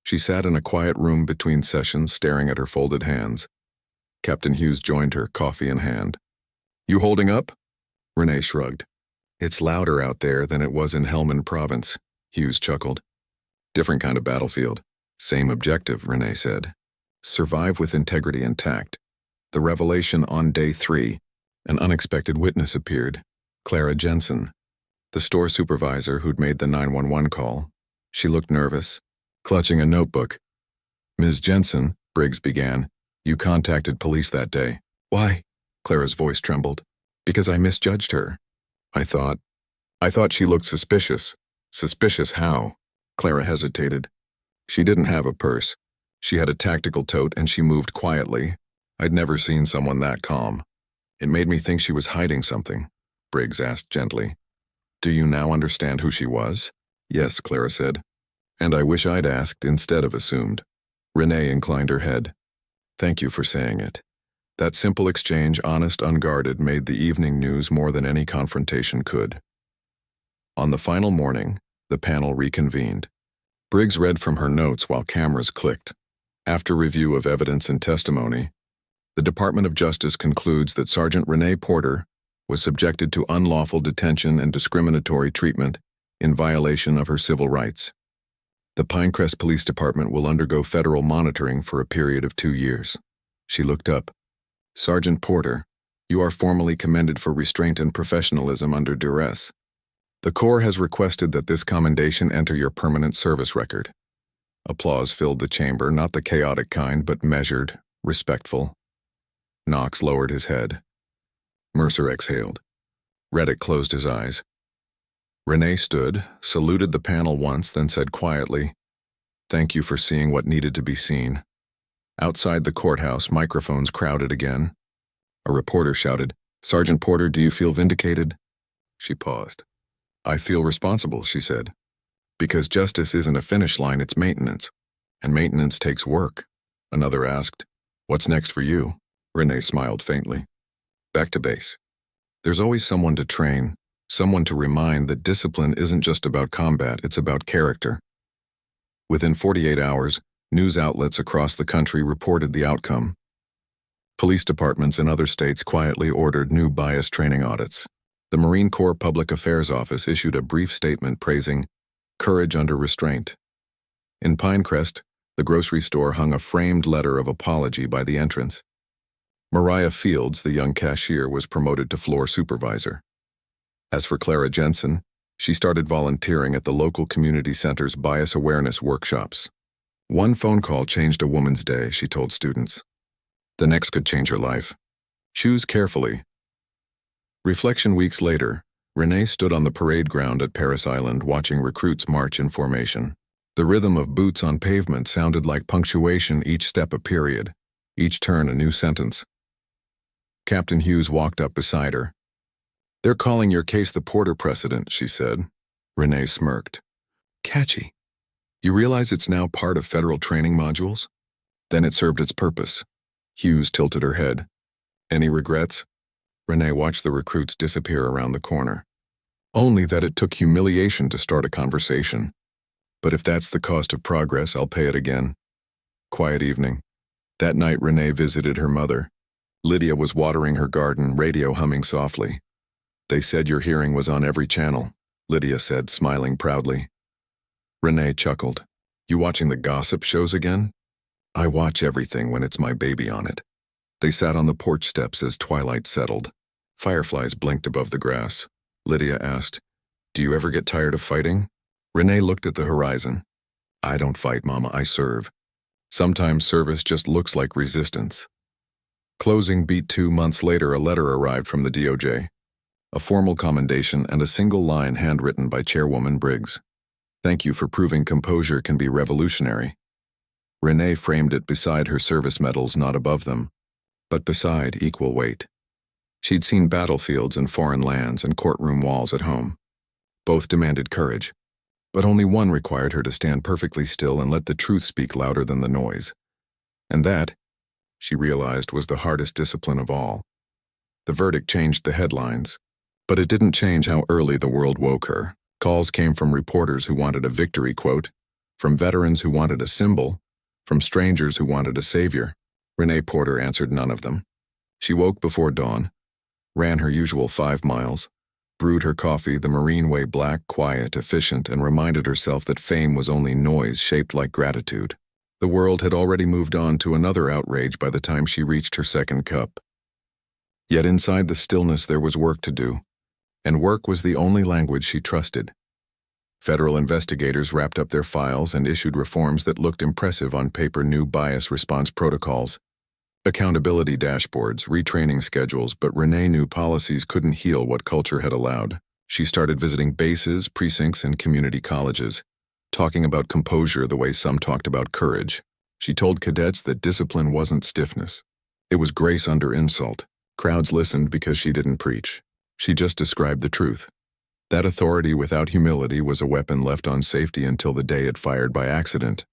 She sat in a quiet room between sessions, staring at her folded hands. Captain Hughes joined her, coffee in hand. You holding up? Renee shrugged. It's louder out there than it was in Helmand Province, Hughes chuckled. Different kind of battlefield. Same objective, Renee said. Survive with integrity intact. The revelation on day 3. An unexpected witness appeared, Clara Jensen, the store supervisor who'd made the 911 call. She looked nervous, clutching a notebook. Ms. Jensen, Briggs began, you contacted police that day. Why? Clara's voice trembled. Because I misjudged her. I thought she looked suspicious. Suspicious how? Clara hesitated. She didn't have a purse. She had a tactical tote and she moved quietly. I'd never seen someone that calm. It made me think she was hiding something, Briggs asked gently. Do you now understand who she was? Yes, Clara said. And I wish I'd asked instead of assumed. Renee inclined her head. Thank you for saying it. That simple exchange, honest, unguarded, made the evening news more than any confrontation could. On the final morning, the panel reconvened. Briggs read from her notes while cameras clicked. After review of evidence and testimony, The Department of Justice concludes that Sergeant Renee Porter was subjected to unlawful detention and discriminatory treatment in violation of her civil rights. The Pinecrest Police Department will undergo federal monitoring for a period of 2 years. She looked up. Sergeant Porter, you are formally commended for restraint and professionalism under duress. The Corps has requested that this commendation enter your permanent service record. Applause filled the chamber, not the chaotic kind, but measured, respectful. Knox lowered his head. Mercer exhaled. Reddick closed his eyes. Renee stood, saluted the panel once, then said quietly, "Thank you for seeing what needed to be seen." Outside the courthouse, microphones crowded again. A reporter shouted, "Sergeant Porter, do you feel vindicated?" She paused. "I feel responsible," she said. "Because justice isn't a finish line, it's maintenance. And maintenance takes work." Another asked, "What's next for you?" Renee smiled faintly. "Back to base. There's always someone to train, someone to remind that discipline isn't just about combat, it's about character." Within 48 hours, news outlets across the country reported the outcome. Police departments in other states quietly ordered new bias training audits. The Marine Corps Public Affairs Office issued a brief statement praising courage under restraint. In Pinecrest, the grocery store hung a framed letter of apology by the entrance. Mariah Fields, the young cashier, was promoted to floor supervisor. As for Clara Jensen, she started volunteering at the local community center's bias awareness workshops. One phone call changed a woman's day, she told students. The next could change her life. Choose carefully. Reflection weeks later, Renee stood on the parade ground at Paris Island watching recruits march in formation. The rhythm of boots on pavement sounded like punctuation, each step a period, each turn a new sentence. Captain Hughes walked up beside her. "They're calling your case the Porter precedent," she said. Renee smirked. "Catchy. You realize it's now part of federal training modules?" Then it served its purpose. Hughes tilted her head. "Any regrets?" Renee watched the recruits disappear around the corner. "Only that it took humiliation to start a conversation. But if that's the cost of progress, I'll pay it again." Quiet evening. That night, Renee visited her mother. Lydia was watering her garden, radio humming softly. "They said your hearing was on every channel," Lydia said, smiling proudly. Renee chuckled. "You watching the gossip shows again?" "I watch everything when it's my baby on it." They sat on the porch steps as twilight settled. Fireflies blinked above the grass. Lydia asked, "Do you ever get tired of fighting?" Renee looked at the horizon. "I don't fight, Mama, I serve. Sometimes service just looks like resistance." Closing beat 2 months later, a letter arrived from the DOJ. A formal commendation and a single line handwritten by Chairwoman Briggs. "Thank you for proving composure can be revolutionary." Renee framed it beside her service medals, not above them, but beside equal weight. She'd seen battlefields in foreign lands and courtroom walls at home. Both demanded courage, but only one required her to stand perfectly still and let the truth speak louder than the noise. And that, she realized, was the hardest discipline of all. The verdict changed the headlines, but it didn't change how early the world woke her. Calls came from reporters who wanted a victory quote, from veterans who wanted a symbol, from strangers who wanted a savior. Renee Porter answered none of them. She woke before dawn, ran her usual 5 miles, brewed her coffee the Marine way, black, quiet, efficient, and reminded herself that fame was only noise shaped like gratitude. The world had already moved on to another outrage by the time she reached her second cup. Yet inside the stillness there was work to do, and work was the only language she trusted. Federal investigators wrapped up their files and issued reforms that looked impressive on paper: new bias response protocols, accountability dashboards, retraining schedules, but Renee knew policies couldn't heal what culture had allowed. She started visiting bases, precincts, and community colleges, talking about composure the way some talked about courage. She told cadets that discipline wasn't stiffness. It was grace under insult. Crowds listened because she didn't preach. She just described the truth. That authority without humility was a weapon left on safety until the day it fired by accident.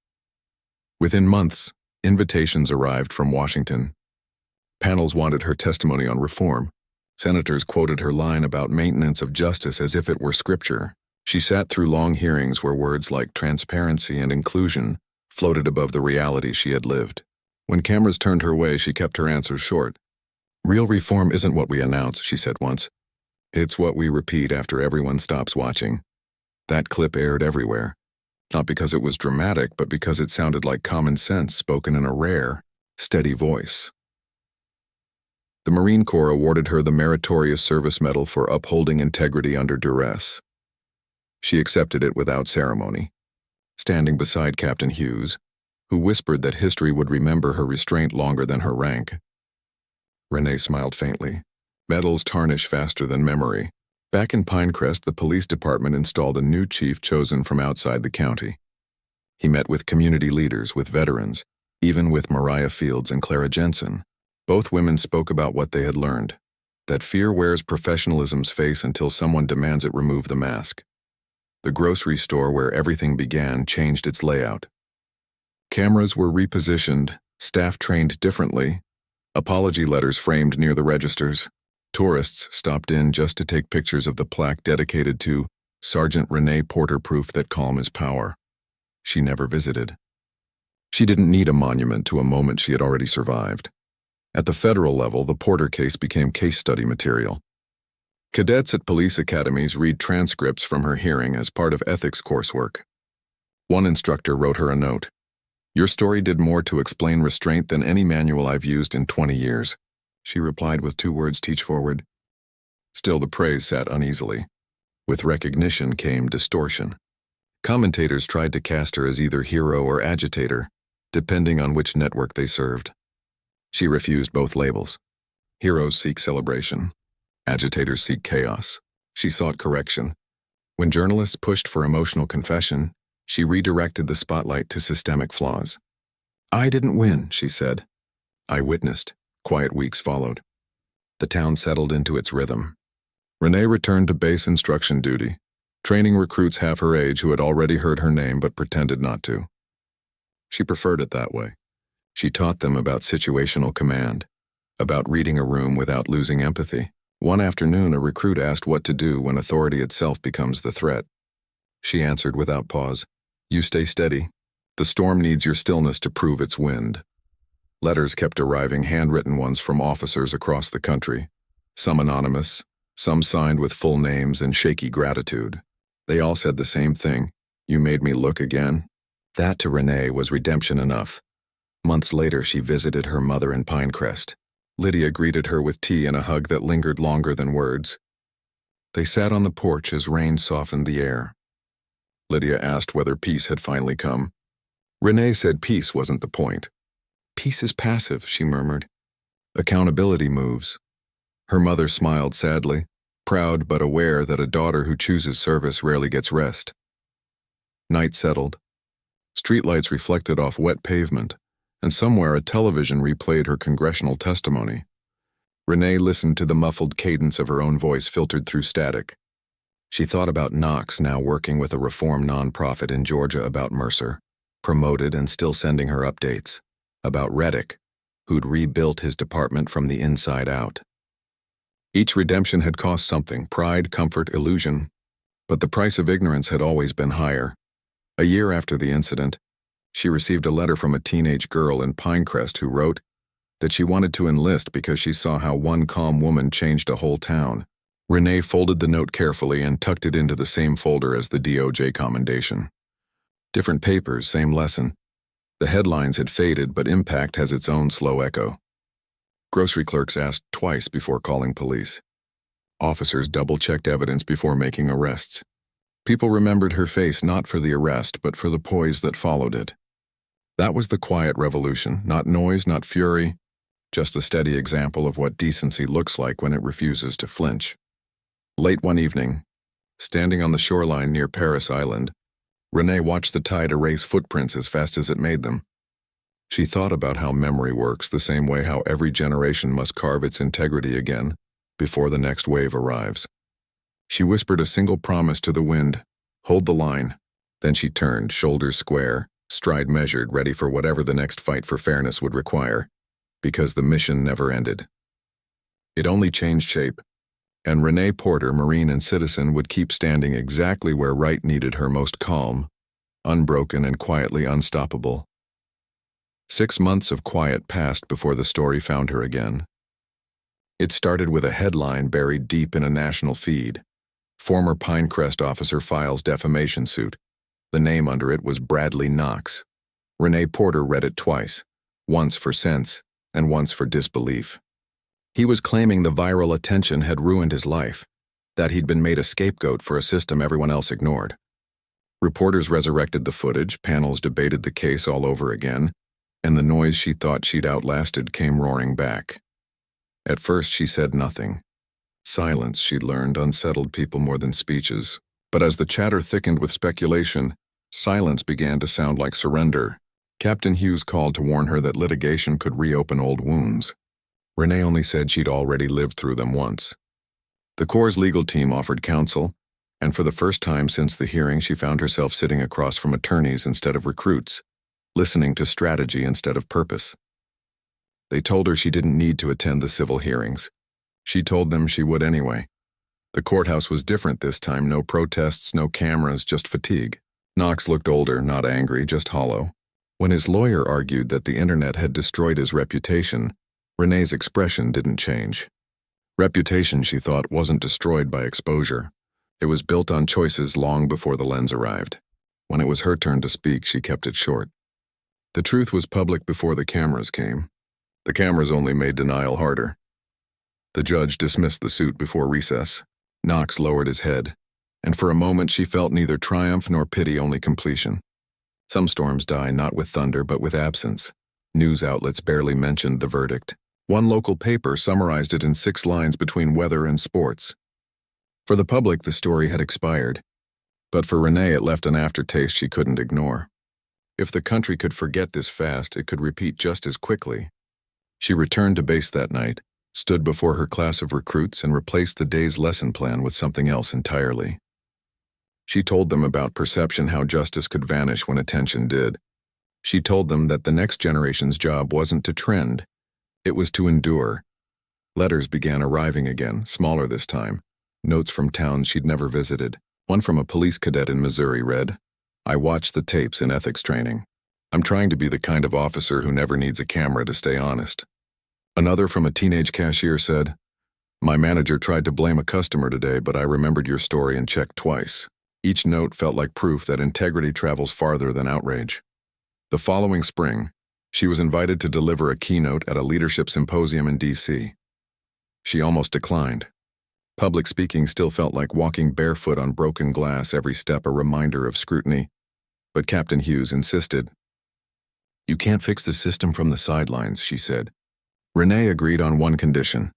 Within months, invitations arrived from Washington. Panels wanted her testimony on reform. Senators quoted her line about maintenance of justice as if it were scripture. She sat through long hearings where words like transparency and inclusion floated above the reality she had lived. When cameras turned her way, she kept her answers short. "Real reform isn't what we announce," she said once. "It's what we repeat after everyone stops watching." That clip aired everywhere. Not because it was dramatic, but because it sounded like common sense spoken in a rare, steady voice. The Marine Corps awarded her the Meritorious Service Medal for upholding integrity under duress. She accepted it without ceremony, standing beside Captain Hughes, who whispered that history would remember her restraint longer than her rank. Renee smiled faintly. Medals tarnish faster than memory. Back in Pinecrest, the police department installed a new chief chosen from outside the county. He met with community leaders, with veterans, even with Mariah Fields and Clara Jensen. Both women spoke about what they had learned, that fear wears professionalism's face until someone demands it remove the mask. The grocery store where everything began changed its layout. Cameras were repositioned, staff trained differently, apology letters framed near the registers. Tourists stopped in just to take pictures of the plaque dedicated to Sergeant Renee Porter, proof that calm is power. She never visited. She didn't need a monument to a moment she had already survived. At the federal level, the Porter case became case study material. Cadets at police academies read transcripts from her hearing as part of ethics coursework. One instructor wrote her a note. "Your story did more to explain restraint than any manual I've used in 20 years. She replied with 2 words: teach forward. Still, the praise sat uneasily. With recognition came distortion. Commentators tried to cast her as either hero or agitator, depending on which network they served. She refused both labels. Heroes seek celebration. Agitators seek chaos. She sought correction. When journalists pushed for emotional confession, she redirected the spotlight to systemic flaws. "I didn't win," she said. "I witnessed." Quiet weeks followed. The town settled into its rhythm. Renee returned to base instruction duty, training recruits half her age who had already heard her name but pretended not to. She preferred it that way. She taught them about situational command, about reading a room without losing empathy. One afternoon, a recruit asked what to do when authority itself becomes the threat. She answered without pause, "You stay steady. The storm needs your stillness to prove its wind." Letters kept arriving, handwritten ones from officers across the country, some anonymous, some signed with full names and shaky gratitude. They all said the same thing: "You made me look again." That, to Renee, was redemption enough. Months later, she visited her mother in Pinecrest. Lydia greeted her with tea and a hug that lingered longer than words. They sat on the porch as rain softened the air. Lydia asked whether peace had finally come. Renee said peace wasn't the point. "Peace is passive," she murmured. "Accountability moves." Her mother smiled sadly, proud but aware that a daughter who chooses service rarely gets rest. Night settled. Streetlights reflected off wet pavement, and somewhere a television replayed her congressional testimony. Renee listened to the muffled cadence of her own voice filtered through static. She thought about Knox, now working with a reform nonprofit in Georgia, about Mercer, promoted and still sending her updates, about Reddick, who'd rebuilt his department from the inside out. Each redemption had cost something: pride, comfort, illusion. But the price of ignorance had always been higher. A year after the incident, she received a letter from a teenage girl in Pinecrest who wrote that she wanted to enlist because she saw how one calm woman changed a whole town. Renee folded the note carefully and tucked it into the same folder as the DOJ commendation. Different papers, same lesson. The headlines had faded, but impact has its own slow echo. Grocery clerks asked twice before calling police. Officers double-checked evidence before making arrests. People remembered her face not for the arrest, but for the poise that followed it. That was the quiet revolution, not noise, not fury, just a steady example of what decency looks like when it refuses to flinch. Late one evening, standing on the shoreline near Paris Island, Renee watched the tide erase footprints as fast as it made them. She thought about how memory works, the same way how every generation must carve its integrity again before the next wave arrives. She whispered a single promise to the wind: hold the line. Then she turned, shoulders square, stride measured, ready for whatever the next fight for fairness would require, because the mission never ended. It only changed shape, and Renee Porter, Marine and citizen, would keep standing exactly where right needed her most: calm, unbroken, and quietly unstoppable. 6 months of quiet passed before the story found her again. It started with a headline buried deep in a national feed. Former Pinecrest officer files defamation suit. The name under it was Bradley Knox. Renee Porter read it twice, once for sense and once for disbelief. He was claiming the viral attention had ruined his life, that he'd been made a scapegoat for a system everyone else ignored. Reporters resurrected the footage, panels debated the case all over again, and the noise she thought she'd outlasted came roaring back. At first she said nothing. Silence, she'd learned, unsettled people more than speeches. But as the chatter thickened with speculation, silence began to sound like surrender. Captain Hughes called to warn her that litigation could reopen old wounds. Renee only said she'd already lived through them once. The Corps' legal team offered counsel, and for the first time since the hearing she found herself sitting across from attorneys instead of recruits, listening to strategy instead of purpose. They told her she didn't need to attend the civil hearings. She told them she would anyway. The courthouse was different this time, no protests, no cameras, just fatigue. Knox looked older, not angry, just hollow. When his lawyer argued that the internet had destroyed his reputation, Renee's expression didn't change. Reputation, she thought, wasn't destroyed by exposure. It was built on choices long before the lens arrived. When it was her turn to speak, she kept it short. The truth was public before the cameras came. The cameras only made denial harder. The judge dismissed the suit before recess. Knox lowered his head, and for a moment she felt neither triumph nor pity, only completion. Some storms die not with thunder but with absence. News outlets barely mentioned the verdict. One local paper summarized it in 6 lines between weather and sports. For the public, the story had expired, but for Renee it left an aftertaste she couldn't ignore. If the country could forget this fast, it could repeat just as quickly. She returned to base that night, stood before her class of recruits, and replaced the day's lesson plan with something else entirely. She told them about perception, how justice could vanish when attention did. She told them that the next generation's job wasn't to trend, it was to endure. Letters began arriving again, smaller this time. Notes from towns she'd never visited. One from a police cadet in Missouri read, "I watched the tapes in ethics training. I'm trying to be the kind of officer who never needs a camera to stay honest." Another from a teenage cashier said, "My manager tried to blame a customer today, but I remembered your story and checked twice." Each note felt like proof that integrity travels farther than outrage. The following spring, she was invited to deliver a keynote at a leadership symposium in D.C. She almost declined. Public speaking still felt like walking barefoot on broken glass, every step a reminder of scrutiny. But Captain Hughes insisted. "You can't fix the system from the sidelines," she said. Renee agreed on one condition: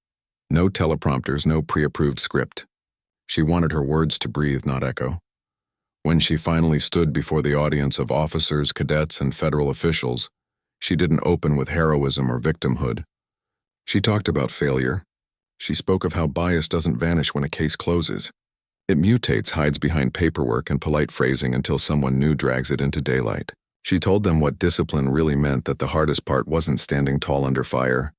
no teleprompters, no pre-approved script. She wanted her words to breathe, not echo. When she finally stood before the audience of officers, cadets, and federal officials, she didn't open with heroism or victimhood. She talked about failure. She spoke of how bias doesn't vanish when a case closes. It mutates, hides behind paperwork and polite phrasing until someone new drags it into daylight. She told them what discipline really meant, that the hardest part wasn't standing tall under fire,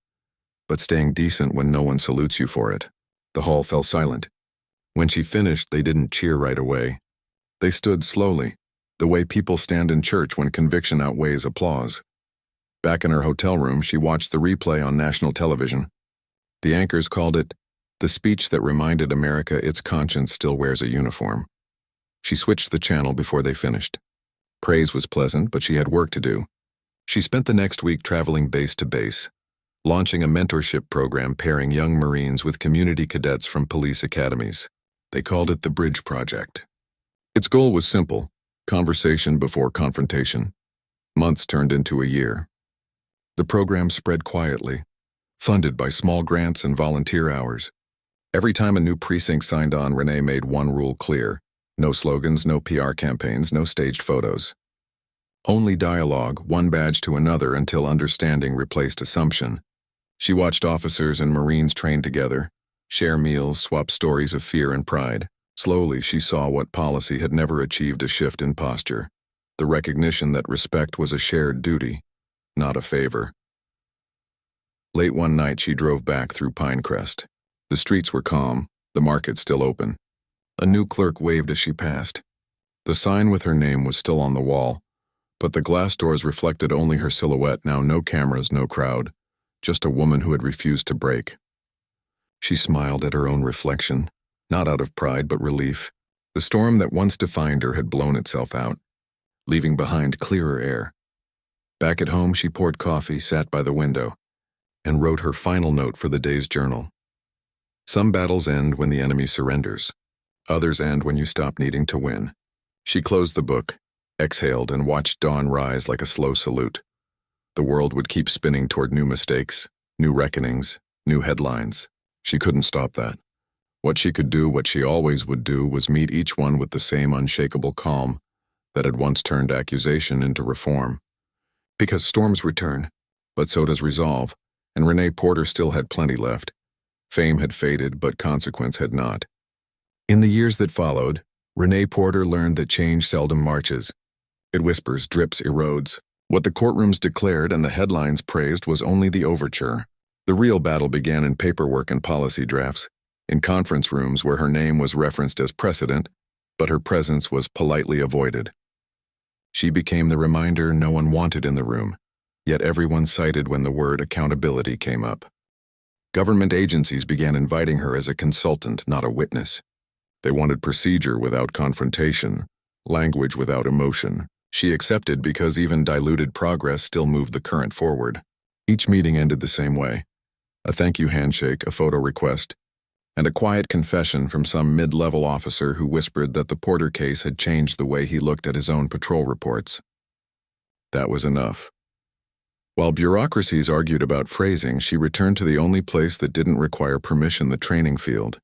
but staying decent when no one salutes you for it. The hall fell silent. When she finished, they didn't cheer right away. They stood slowly, the way people stand in church when conviction outweighs applause. Back in her hotel room, she watched the replay on national television. The anchors called it the speech that reminded America its conscience still wears a uniform. She switched the channel before they finished. Praise was pleasant, but she had work to do. She spent the next week traveling base to base, launching a mentorship program pairing young Marines with community cadets from police academies. They called it the Bridge Project. Its goal was simple: conversation before confrontation. Months turned into a year. The program spread quietly, funded by small grants and volunteer hours. Every time a new precinct signed on, Renee made one rule clear: no slogans, no PR campaigns, no staged photos. Only dialogue, one badge to another, until understanding replaced assumption. She watched officers and Marines train together, share meals, swap stories of fear and pride. Slowly, she saw what policy had never achieved: a shift in posture, the recognition that respect was a shared duty, not a favor. Late one night, she drove back through Pinecrest. The streets were calm, the market still open. A new clerk waved as she passed. The sign with her name was still on the wall, But the glass doors reflected only her silhouette, now no cameras, no crowd, just a woman who had refused to break. She smiled at her own reflection, not out of pride but relief. The storm that once defined her had blown itself out, leaving behind clearer air. Back at home, she poured coffee, sat by the window, and wrote her final note for the day's journal. Some battles end when the enemy surrenders. Others end when you stop needing to win. She closed the book, exhaled, and watched dawn rise like a slow salute. The world would keep spinning toward new mistakes, new reckonings, new headlines. She couldn't stop that. What she could do, what she always would do, was meet each one with the same unshakable calm that had once turned accusation into reform. Because storms return, but so does resolve, and Renee Porter still had plenty left. Fame had faded, but consequence had not. In the years that followed, Renee Porter learned that change seldom marches. It whispers, drips, erodes. What the courtrooms declared and the headlines praised was only the overture. The real battle began in paperwork and policy drafts, in conference rooms where her name was referenced as precedent, but her presence was politely avoided. She became the reminder no one wanted in the room, yet everyone cited when the word accountability came up. Government agencies began inviting her as a consultant, not a witness. They wanted procedure without confrontation, language without emotion. She accepted because even diluted progress still moved the current forward. Each meeting ended the same way: a thank you handshake, a photo request, and a quiet confession from some mid-level officer who whispered that the Porter case had changed the way he looked at his own patrol reports. That was enough. While bureaucracies argued about phrasing, she returned to the only place that didn't require permission, the training field.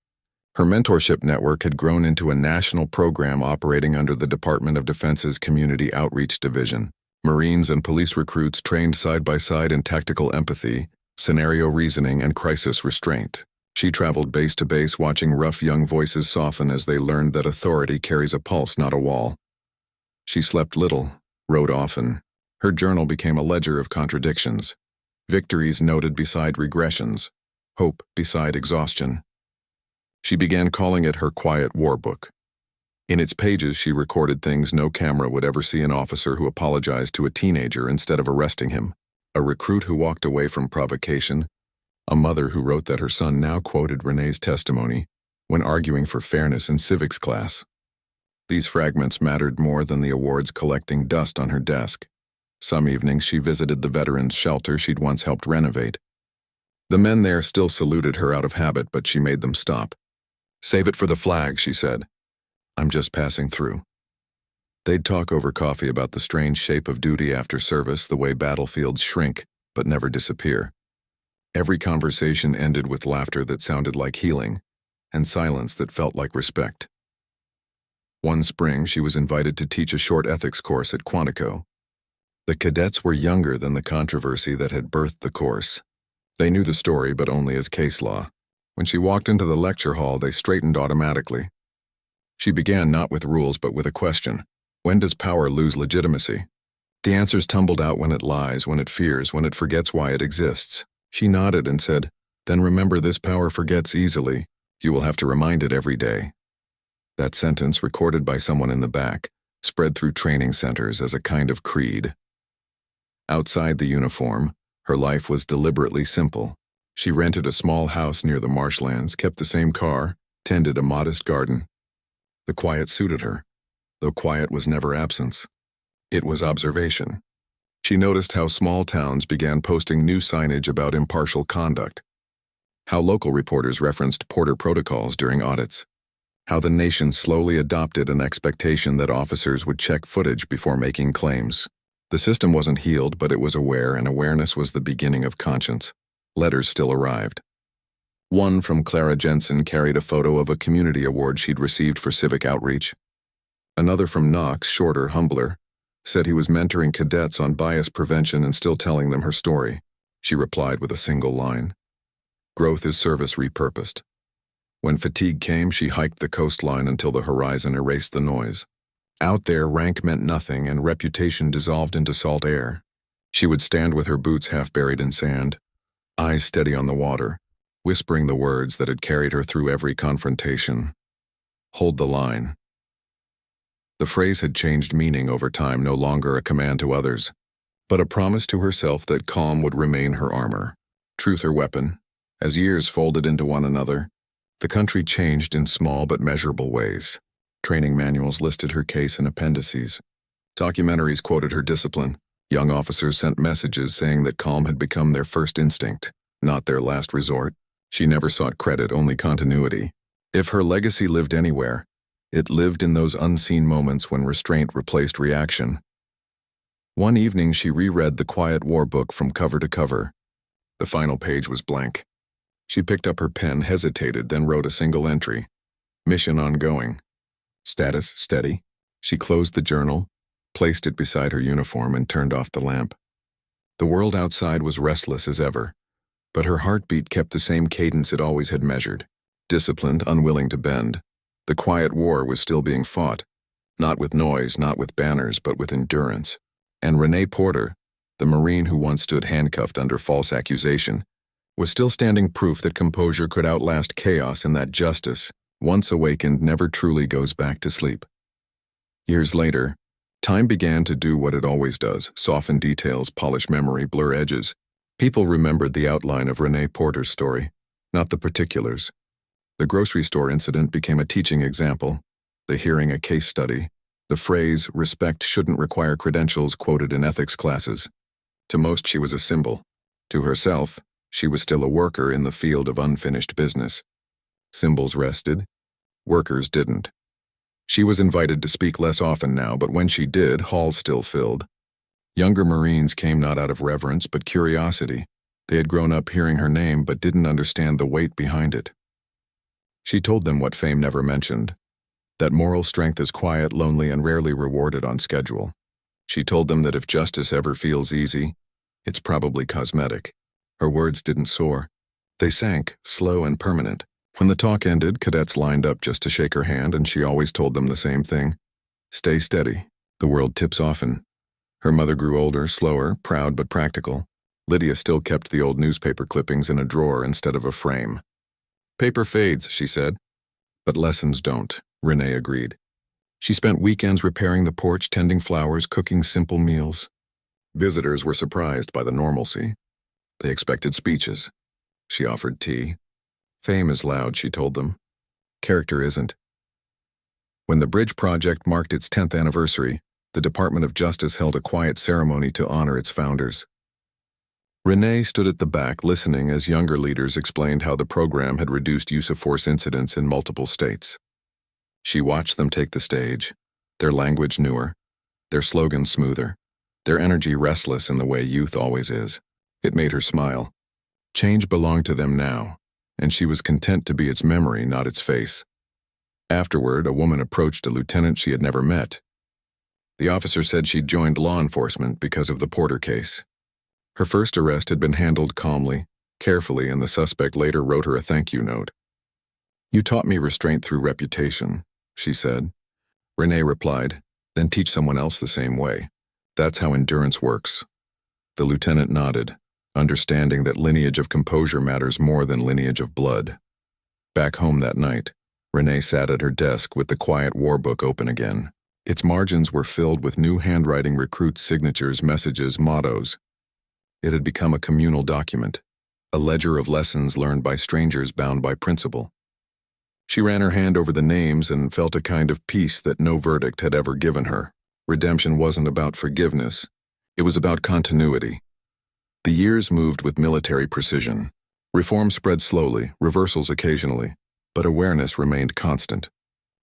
Her mentorship network had grown into a national program operating under the Department of Defense's Community Outreach Division. Marines and police recruits trained side by side in tactical empathy, scenario reasoning, and crisis restraint. She traveled base to base, watching rough young voices soften as they learned that authority carries a pulse, not a wall. She slept little, wrote often. Her journal became a ledger of contradictions. Victories noted beside regressions, hope beside exhaustion. She began calling it her quiet war book. In its pages, she recorded things no camera would ever see: an officer who apologized to a teenager instead of arresting him, a recruit who walked away from provocation, a mother who wrote that her son now quoted Renee's testimony when arguing for fairness in civics class. These fragments mattered more than the awards collecting dust on her desk. Some evenings she visited the veterans' shelter she'd once helped renovate. The men there still saluted her out of habit, but she made them stop. "Save it for the flag," she said. "I'm just passing through." They'd talk over coffee about the strange shape of duty after service, the way battlefields shrink but never disappear. Every conversation ended with laughter that sounded like healing, and silence that felt like respect. One spring, she was invited to teach a short ethics course at Quantico. The cadets were younger than the controversy that had birthed the course. They knew the story, but only as case law. When she walked into the lecture hall, they straightened automatically. She began not with rules, but with a question. When does power lose legitimacy? The answers tumbled out: when it lies, when it fears, when it forgets why it exists. She nodded and said, "Then remember, this power forgets easily. You will have to remind it every day." That sentence, recorded by someone in the back, spread through training centers as a kind of creed. Outside the uniform, her life was deliberately simple. She rented a small house near the marshlands, kept the same car, tended a modest garden. The quiet suited her, though quiet was never absence. It was observation. She noticed how small towns began posting new signage about impartial conduct, how local reporters referenced Porter protocols during audits, how the nation slowly adopted an expectation that officers would check footage before making claims. The system wasn't healed, but it was aware, and awareness was the beginning of conscience. Letters still arrived. One from Clara Jensen carried a photo of a community award she'd received for civic outreach. Another from Knox, shorter, humbler, said he was mentoring cadets on bias prevention and still telling them her story. She replied with a single line: "Growth is service repurposed." When fatigue came, she hiked the coastline until the horizon erased the noise. Out there, rank meant nothing, and reputation dissolved into salt air. She would stand with her boots half buried in sand, eyes steady on the water, whispering the words that had carried her through every confrontation. Hold the line. The phrase had changed meaning over time, no longer a command to others, but a promise to herself that calm would remain her armor, truth her weapon. As years folded into one another, the country changed in small but measurable ways. Training manuals listed her case in appendices. Documentaries quoted her discipline. Young officers sent messages saying that calm had become their first instinct, not their last resort. She never sought credit, only continuity. If her legacy lived anywhere, it lived in those unseen moments when restraint replaced reaction. One evening she reread the Quiet War book from cover to cover. The final page was blank. She picked up her pen, hesitated, then wrote a single entry. Mission ongoing. Status steady. She closed the journal, placed it beside her uniform, and turned off the lamp. The world outside was restless as ever, but her heartbeat kept the same cadence it always had measured. Disciplined, unwilling to bend. The quiet war was still being fought, not with noise, not with banners, but with endurance. And Renee Porter, the Marine who once stood handcuffed under false accusation, was still standing proof that composure could outlast chaos and that justice, once awakened, never truly goes back to sleep. Years later, time began to do what it always does, soften details, polish memory, blur edges. People remembered the outline of Renee Porter's story, not the particulars. The grocery store incident became a teaching example, the hearing a case study, the phrase, respect shouldn't require credentials, quoted in ethics classes. To most she was a symbol. To herself, she was still a worker in the field of unfinished business. Symbols rested, workers didn't. She was invited to speak less often now, but when she did, halls still filled. Younger Marines came not out of reverence but curiosity. They had grown up hearing her name but didn't understand the weight behind it. She told them what fame never mentioned, that moral strength is quiet, lonely, and rarely rewarded on schedule. She told them that if justice ever feels easy, it's probably cosmetic. Her words didn't soar. They sank, slow and permanent. When the talk ended, cadets lined up just to shake her hand, and she always told them the same thing. Stay steady. The world tips often. Her mother grew older, slower, proud but practical. Lydia still kept the old newspaper clippings in a drawer instead of a frame. Paper fades, she said. But lessons don't, Renee agreed. She spent weekends repairing the porch, tending flowers, cooking simple meals. Visitors were surprised by the normalcy. They expected speeches. She offered tea. Fame is loud, she told them. Character isn't. When the bridge project marked its 10th anniversary, the Department of Justice held a quiet ceremony to honor its founders. Renee stood at the back listening as younger leaders explained how the program had reduced use-of-force incidents in multiple states. She watched them take the stage, their language newer, their slogans smoother, their energy restless in the way youth always is. It made her smile. Change belonged to them now, and she was content to be its memory, not its face. Afterward, a woman approached a lieutenant she had never met. The officer said she'd joined law enforcement because of the Porter case. Her first arrest had been handled calmly, carefully, and the suspect later wrote her a thank you note. You taught me restraint through reputation, she said. Renee replied, then teach someone else the same way. That's how endurance works. The lieutenant nodded, understanding that lineage of composure matters more than lineage of blood. Back home that night, Renee sat at her desk with the Quiet War book open again. Its margins were filled with new handwriting, recruits' signatures, messages, mottos. It had become a communal document, a ledger of lessons learned by strangers bound by principle. She ran her hand over the names and felt a kind of peace that no verdict had ever given her. Redemption wasn't about forgiveness. It was about continuity. The years moved with military precision. Reform spread slowly, reversals occasionally, but awareness remained constant.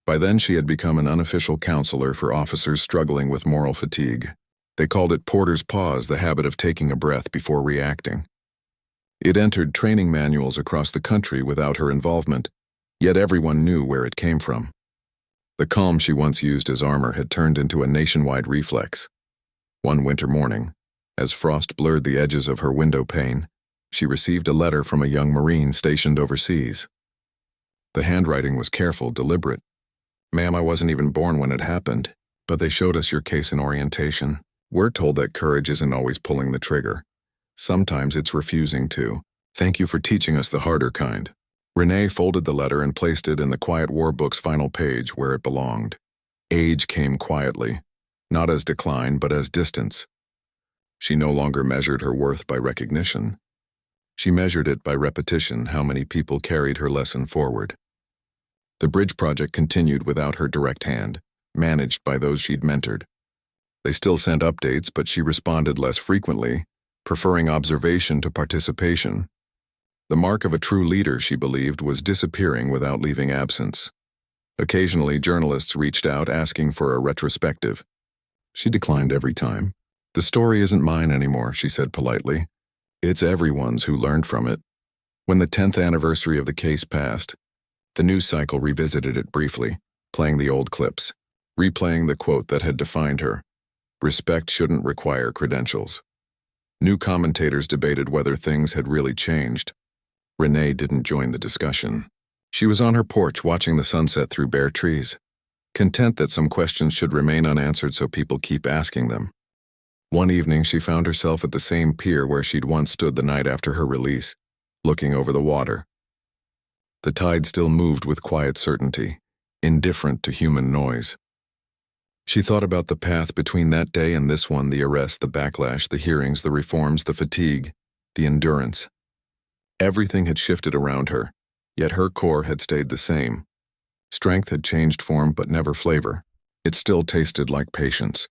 By then she had become an unofficial counselor for officers struggling with moral fatigue. They called it Porter's Pause, the habit of taking a breath before reacting. It entered training manuals across the country without her involvement, yet everyone knew where it came from. The calm she once used as armor had turned into a nationwide reflex. One winter morning, as frost blurred the edges of her window pane, she received a letter from a young Marine stationed overseas. The handwriting was careful, deliberate. Ma'am, I wasn't even born when it happened, but they showed us your case in orientation. We're told that courage isn't always pulling the trigger. Sometimes it's refusing to. Thank you for teaching us the harder kind. Renee folded the letter and placed it in the Quiet War book's final page where it belonged. Age came quietly, not as decline but as distance. She no longer measured her worth by recognition. She measured it by repetition, how many people carried her lesson forward. The bridge project continued without her direct hand, managed by those she'd mentored. They still sent updates, but she responded less frequently, preferring observation to participation. The mark of a true leader, she believed, was disappearing without leaving absence. Occasionally, journalists reached out asking for a retrospective. She declined every time. "The story isn't mine anymore," she said politely. "It's everyone's who learned from it." When the 10th anniversary of the case passed, the news cycle revisited it briefly, playing the old clips, replaying the quote that had defined her: "Respect shouldn't require credentials." New commentators debated whether things had really changed. Renee didn't join the discussion. She was on her porch watching the sunset through bare trees, content that some questions should remain unanswered so people keep asking them. One evening, she found herself at the same pier where she'd once stood the night after her release, looking over the water. The tide still moved with quiet certainty, indifferent to human noise. She thought about the path between that day and this one: the arrest, the backlash, the hearings, the reforms, the fatigue, the endurance. Everything had shifted around her, yet her core had stayed the same. Strength had changed form but never flavor. It still tasted like patience.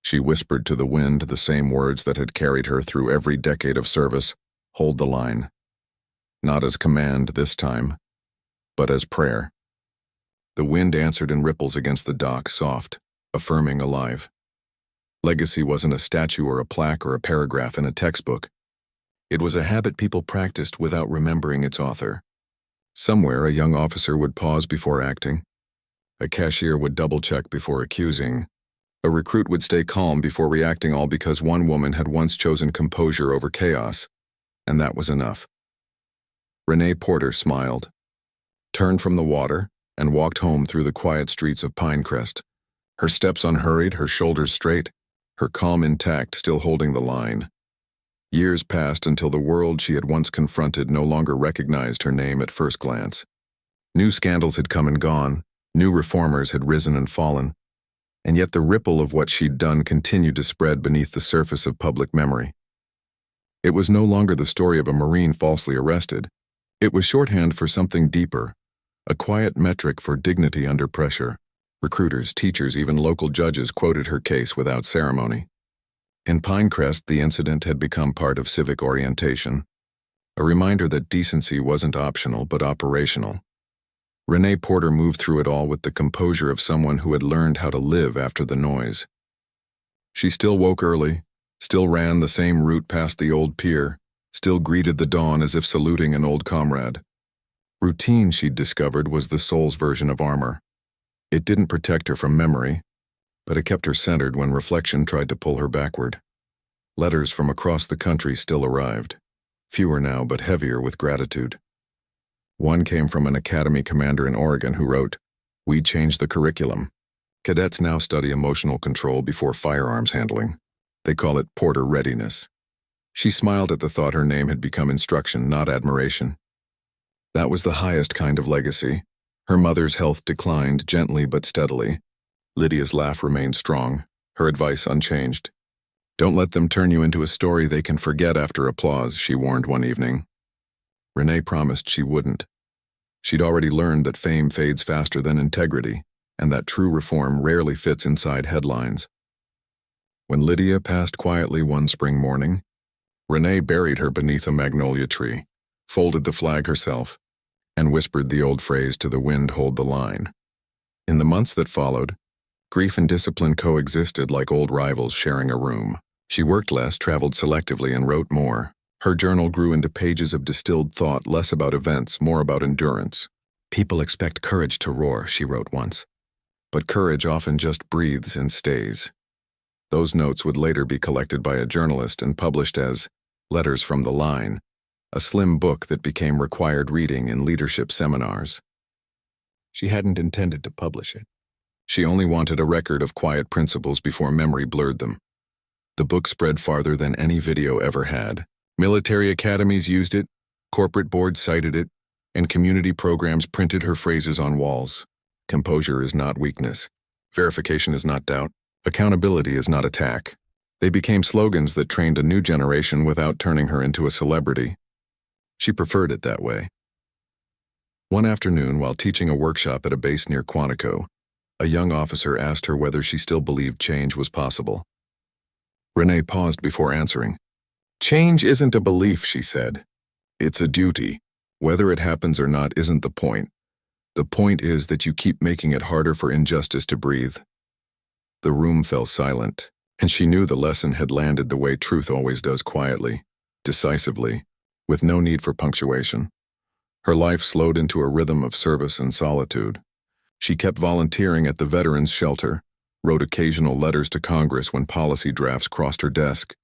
She whispered to the wind the same words that had carried her through every decade of service: hold the line. Not as command this time, but as prayer. The wind answered in ripples against the dock, soft, affirming, alive. Legacy wasn't a statue or a plaque or a paragraph in a textbook. It was a habit people practiced without remembering its author. Somewhere, a young officer would pause before acting. A cashier would double-check before accusing. A recruit would stay calm before reacting, all because one woman had once chosen composure over chaos, and that was enough. Renee Porter smiled, turned from the water, and walked home through the quiet streets of Pinecrest. Her steps unhurried, her shoulders straight, her calm intact, still holding the line. Years passed until the world she had once confronted no longer recognized her name at first glance. New scandals had come and gone, new reformers had risen and fallen, and yet the ripple of what she'd done continued to spread beneath the surface of public memory. It was no longer the story of a Marine falsely arrested. It was shorthand for something deeper, a quiet metric for dignity under pressure. Recruiters, teachers, even local judges quoted her case without ceremony. In Pinecrest, the incident had become part of civic orientation, a reminder that decency wasn't optional but operational. Renee Porter moved through it all with the composure of someone who had learned how to live after the noise. She still woke early, still ran the same route past the old pier, still greeted the dawn as if saluting an old comrade. Routine, she'd discovered, was the soul's version of armor. It didn't protect her from memory, but it kept her centered when reflection tried to pull her backward. Letters from across the country still arrived, fewer now but heavier with gratitude. One came from an academy commander in Oregon who wrote, "We changed the curriculum. Cadets now study emotional control before firearms handling. They call it Porter readiness." She smiled at the thought her name had become instruction, not admiration. That was the highest kind of legacy. Her mother's health declined gently but steadily. Lydia's laugh remained strong, her advice unchanged. "Don't let them turn you into a story they can forget after applause," she warned one evening. Renee promised she wouldn't. She'd already learned that fame fades faster than integrity, and that true reform rarely fits inside headlines. When Lydia passed quietly one spring morning, Renee buried her beneath a magnolia tree, folded the flag herself, and whispered the old phrase to the wind, "Hold the line." In the months that followed, grief and discipline coexisted like old rivals sharing a room. She worked less, traveled selectively, and wrote more. Her journal grew into pages of distilled thought, less about events, more about endurance. "People expect courage to roar," she wrote once, "but courage often just breathes and stays." Those notes would later be collected by a journalist and published as Letters from the Line, a slim book that became required reading in leadership seminars. She hadn't intended to publish it. She only wanted a record of quiet principles before memory blurred them. The book spread farther than any video ever had. Military academies used it, corporate boards cited it, and community programs printed her phrases on walls. Composure is not weakness. Verification is not doubt. Accountability is not attack. They became slogans that trained a new generation without turning her into a celebrity. She preferred it that way. One afternoon, while teaching a workshop at a base near Quantico, a young officer asked her whether she still believed change was possible. Renee paused before answering. "Change isn't a belief," she said. "It's a duty. Whether it happens or not isn't the point. The point is that you keep making it harder for injustice to breathe." The room fell silent, and she knew the lesson had landed the way truth always does, quietly, decisively, with no need for punctuation. Her life slowed into a rhythm of service and solitude. She kept volunteering at the Veterans Shelter, wrote occasional letters to Congress when policy drafts crossed her desk,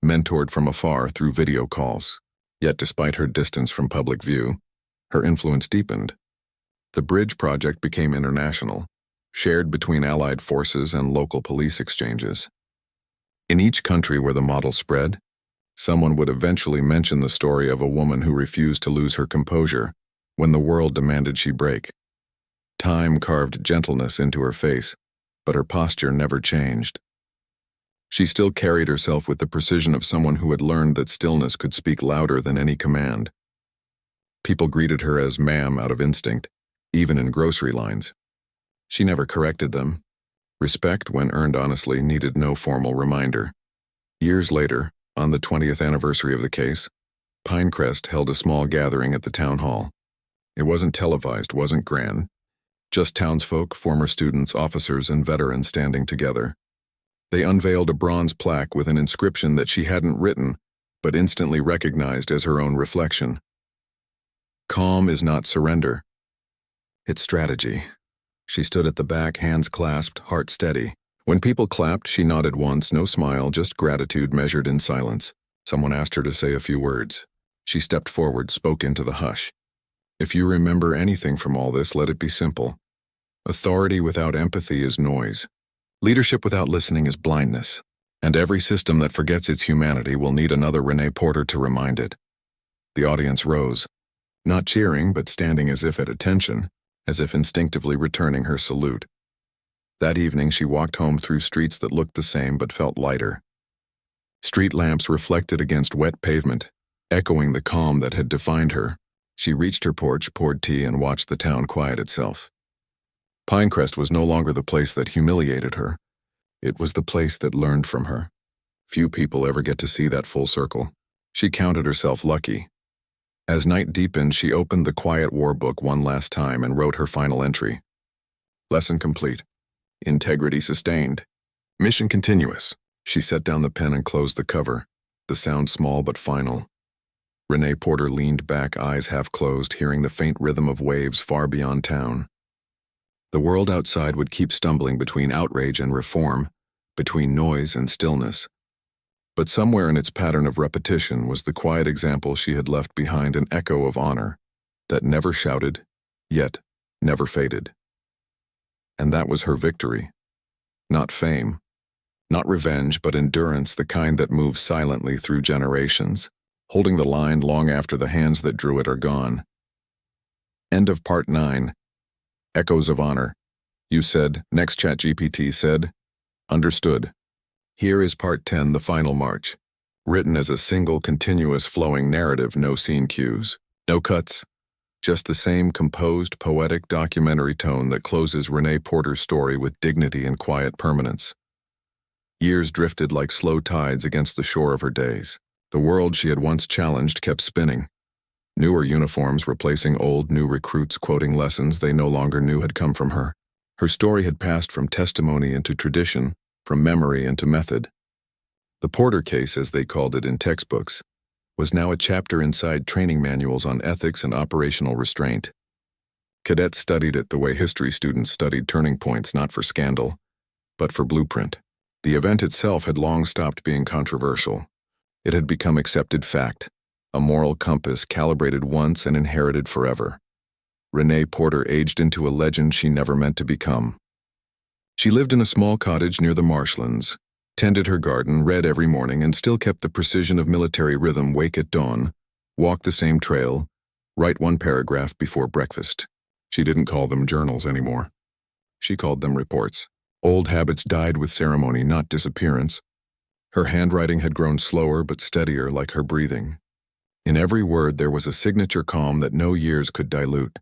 mentored from afar through video calls. Yet despite her distance from public view, her influence deepened. The Bridge Project became international, shared between allied forces and local police exchanges. In each country where the model spread, someone would eventually mention the story of a woman who refused to lose her composure when the world demanded she break. Time carved gentleness into her face, but her posture never changed. She still carried herself with the precision of someone who had learned that stillness could speak louder than any command. People greeted her as ma'am out of instinct, even in grocery lines. She never corrected them. Respect, when earned honestly, needed no formal reminder. Years later, on the 20th anniversary of the case, Pinecrest held a small gathering at the town hall. It wasn't televised, wasn't grand. Just townsfolk, former students, officers, and veterans standing together. They unveiled a bronze plaque with an inscription that she hadn't written, but instantly recognized as her own reflection. Calm is not surrender. It's strategy. She stood at the back, hands clasped, heart steady. When people clapped, she nodded once, no smile, just gratitude measured in silence. Someone asked her to say a few words. She stepped forward, spoke into the hush. "If you remember anything from all this, let it be simple. Authority without empathy is noise. Leadership without listening is blindness. And every system that forgets its humanity will need another Renee Porter to remind it." The audience rose, not cheering, but standing as if at attention, as if instinctively returning her salute. That evening she walked home through streets that looked the same but felt lighter. Street lamps reflected against wet pavement, echoing the calm that had defined her. She reached her porch, poured tea, and watched the town quiet itself. Pinecrest was no longer the place that humiliated her. It was the place that learned from her. Few people ever get to see that full circle. She counted herself lucky. As night deepened, she opened the quiet war book one last time and wrote her final entry. Lesson complete. Integrity sustained. Mission continuous. She set down the pen and closed the cover, the sound small but final. Renee Porter leaned back, eyes half closed, hearing the faint rhythm of waves far beyond town. The world outside would keep stumbling between outrage and reform, between noise and stillness. But somewhere in its pattern of repetition was the quiet example she had left behind, an echo of honor that never shouted, yet never faded. And that was her victory. Not fame, not revenge, but endurance, the kind that moves silently through generations, holding the line long after the hands that drew it are gone. End of Part 9. Echoes of Honor. You said, next ChatGPT said, understood. Here is Part 10, the final march. Written as a single, continuous, flowing narrative, no scene cues, no cuts. Just the same composed, poetic, documentary tone that closes Renee Porter's story with dignity and quiet permanence. Years drifted like slow tides against the shore of her days. The world she had once challenged kept spinning. Newer uniforms replacing old, new recruits quoting lessons they no longer knew had come from her. Her story had passed from testimony into tradition, from memory into method. The Porter case, as they called it in textbooks, was now a chapter inside training manuals on ethics and operational restraint. Cadets studied it the way history students studied turning points, not for scandal, but for blueprint. The event itself had long stopped being controversial. It had become accepted fact, a moral compass calibrated once and inherited forever. Renee Porter aged into a legend she never meant to become. She lived in a small cottage near the marshlands, tended her garden, read every morning, and still kept the precision of military rhythm: wake at dawn, walk the same trail, write one paragraph before breakfast. She didn't call them journals anymore. She called them reports. Old habits died with ceremony, not disappearance. Her handwriting had grown slower but steadier, like her breathing. In every word there was a signature calm that no years could dilute.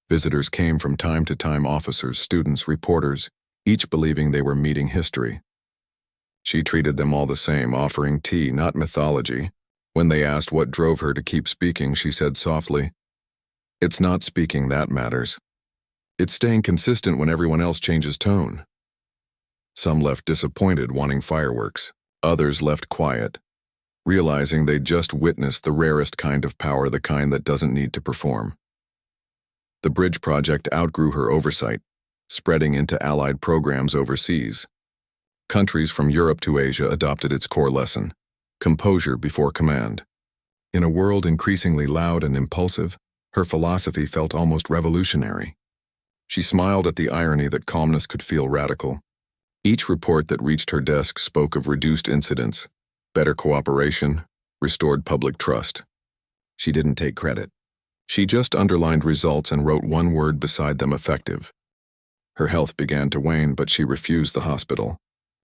Visitors came from time to time, officers, students, reporters, each believing they were meeting history. She treated them all the same, offering tea, not mythology. When they asked what drove her to keep speaking, she said softly, "It's not speaking that matters. It's staying consistent when everyone else changes tone." Some left disappointed, wanting fireworks. Others left quiet, realizing they'd just witnessed the rarest kind of power, the kind that doesn't need to perform. The bridge project outgrew her oversight, spreading into allied programs overseas. Countries from Europe to Asia adopted its core lesson: composure before command. In a world increasingly loud and impulsive, her philosophy felt almost revolutionary. She smiled at the irony that calmness could feel radical. Each report that reached her desk spoke of reduced incidents, better cooperation, restored public trust. She didn't take credit. She just underlined results and wrote one word beside them: effective. Her health began to wane, but she refused the hospital.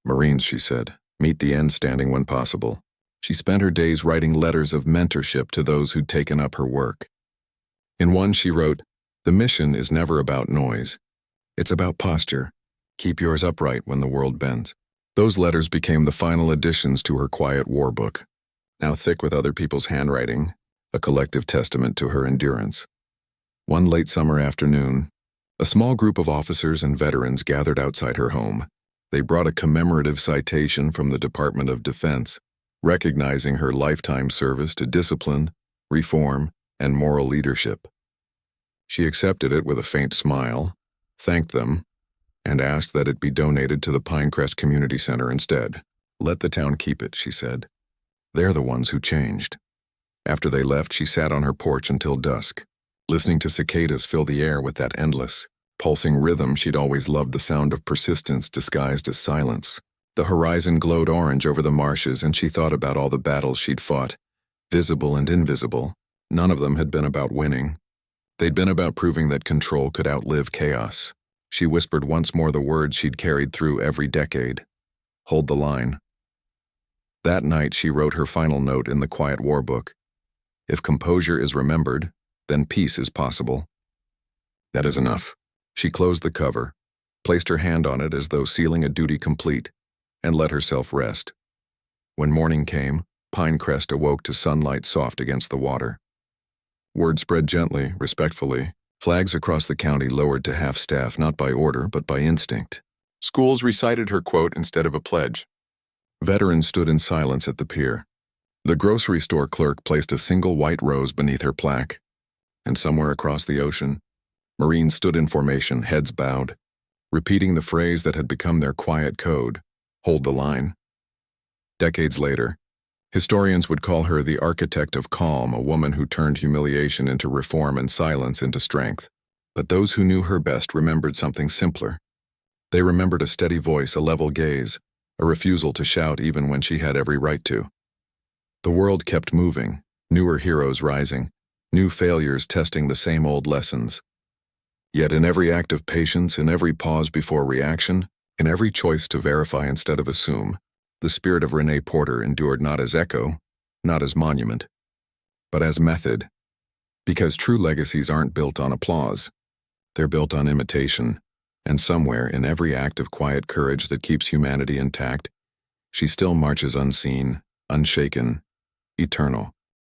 Marines, she said, meet the end standing when possible. She spent her days writing letters of mentorship to those who'd taken up her work. In one she wrote, "The mission is never about noise. It's about posture. Keep yours upright when the world bends." Those letters became the final additions to her quiet war book, now thick with other people's handwriting, a collective testament to her endurance. One late summer afternoon, a small group of officers and veterans gathered outside her home. They brought a commemorative citation from the Department of Defense, recognizing her lifetime service to discipline, reform, and moral leadership. She accepted it with a faint smile, thanked them, and asked that it be donated to the Pinecrest Community Center instead. "Let the town keep it," she said. "They're the ones who changed." After they left, she sat on her porch until dusk, listening to cicadas fill the air with that endless, pulsing rhythm. She'd always loved the sound of persistence disguised as silence. The horizon glowed orange over the marshes, and she thought about all the battles she'd fought, visible and invisible. None of them had been about winning. They'd been about proving that control could outlive chaos. She whispered once more the words she'd carried through every decade: "Hold the line." That night she wrote her final note in the quiet war book: "If composure is remembered, then peace is possible." That is enough. She closed the cover, placed her hand on it as though sealing a duty complete, and let herself rest. When morning came, Pinecrest awoke to sunlight soft against the water. Word spread gently, respectfully. Flags across the county lowered to half-staff, not by order, but by instinct. Schools recited her quote instead of a pledge. Veterans stood in silence at the pier. The grocery store clerk placed a single white rose beneath her plaque. And somewhere across the ocean, Marines stood in formation, heads bowed, repeating the phrase that had become their quiet code: "Hold the line." Decades later, historians would call her the architect of calm, a woman who turned humiliation into reform and silence into strength. But those who knew her best remembered something simpler. They remembered a steady voice, a level gaze, a refusal to shout even when she had every right to. The world kept moving, newer heroes rising, new failures testing the same old lessons. Yet in every act of patience, in every pause before reaction, in every choice to verify instead of assume, the spirit of Renee Porter endured, not as echo, not as monument, but as method. Because true legacies aren't built on applause. They're built on imitation, and somewhere in every act of quiet courage that keeps humanity intact, she still marches unseen, unshaken, eternal.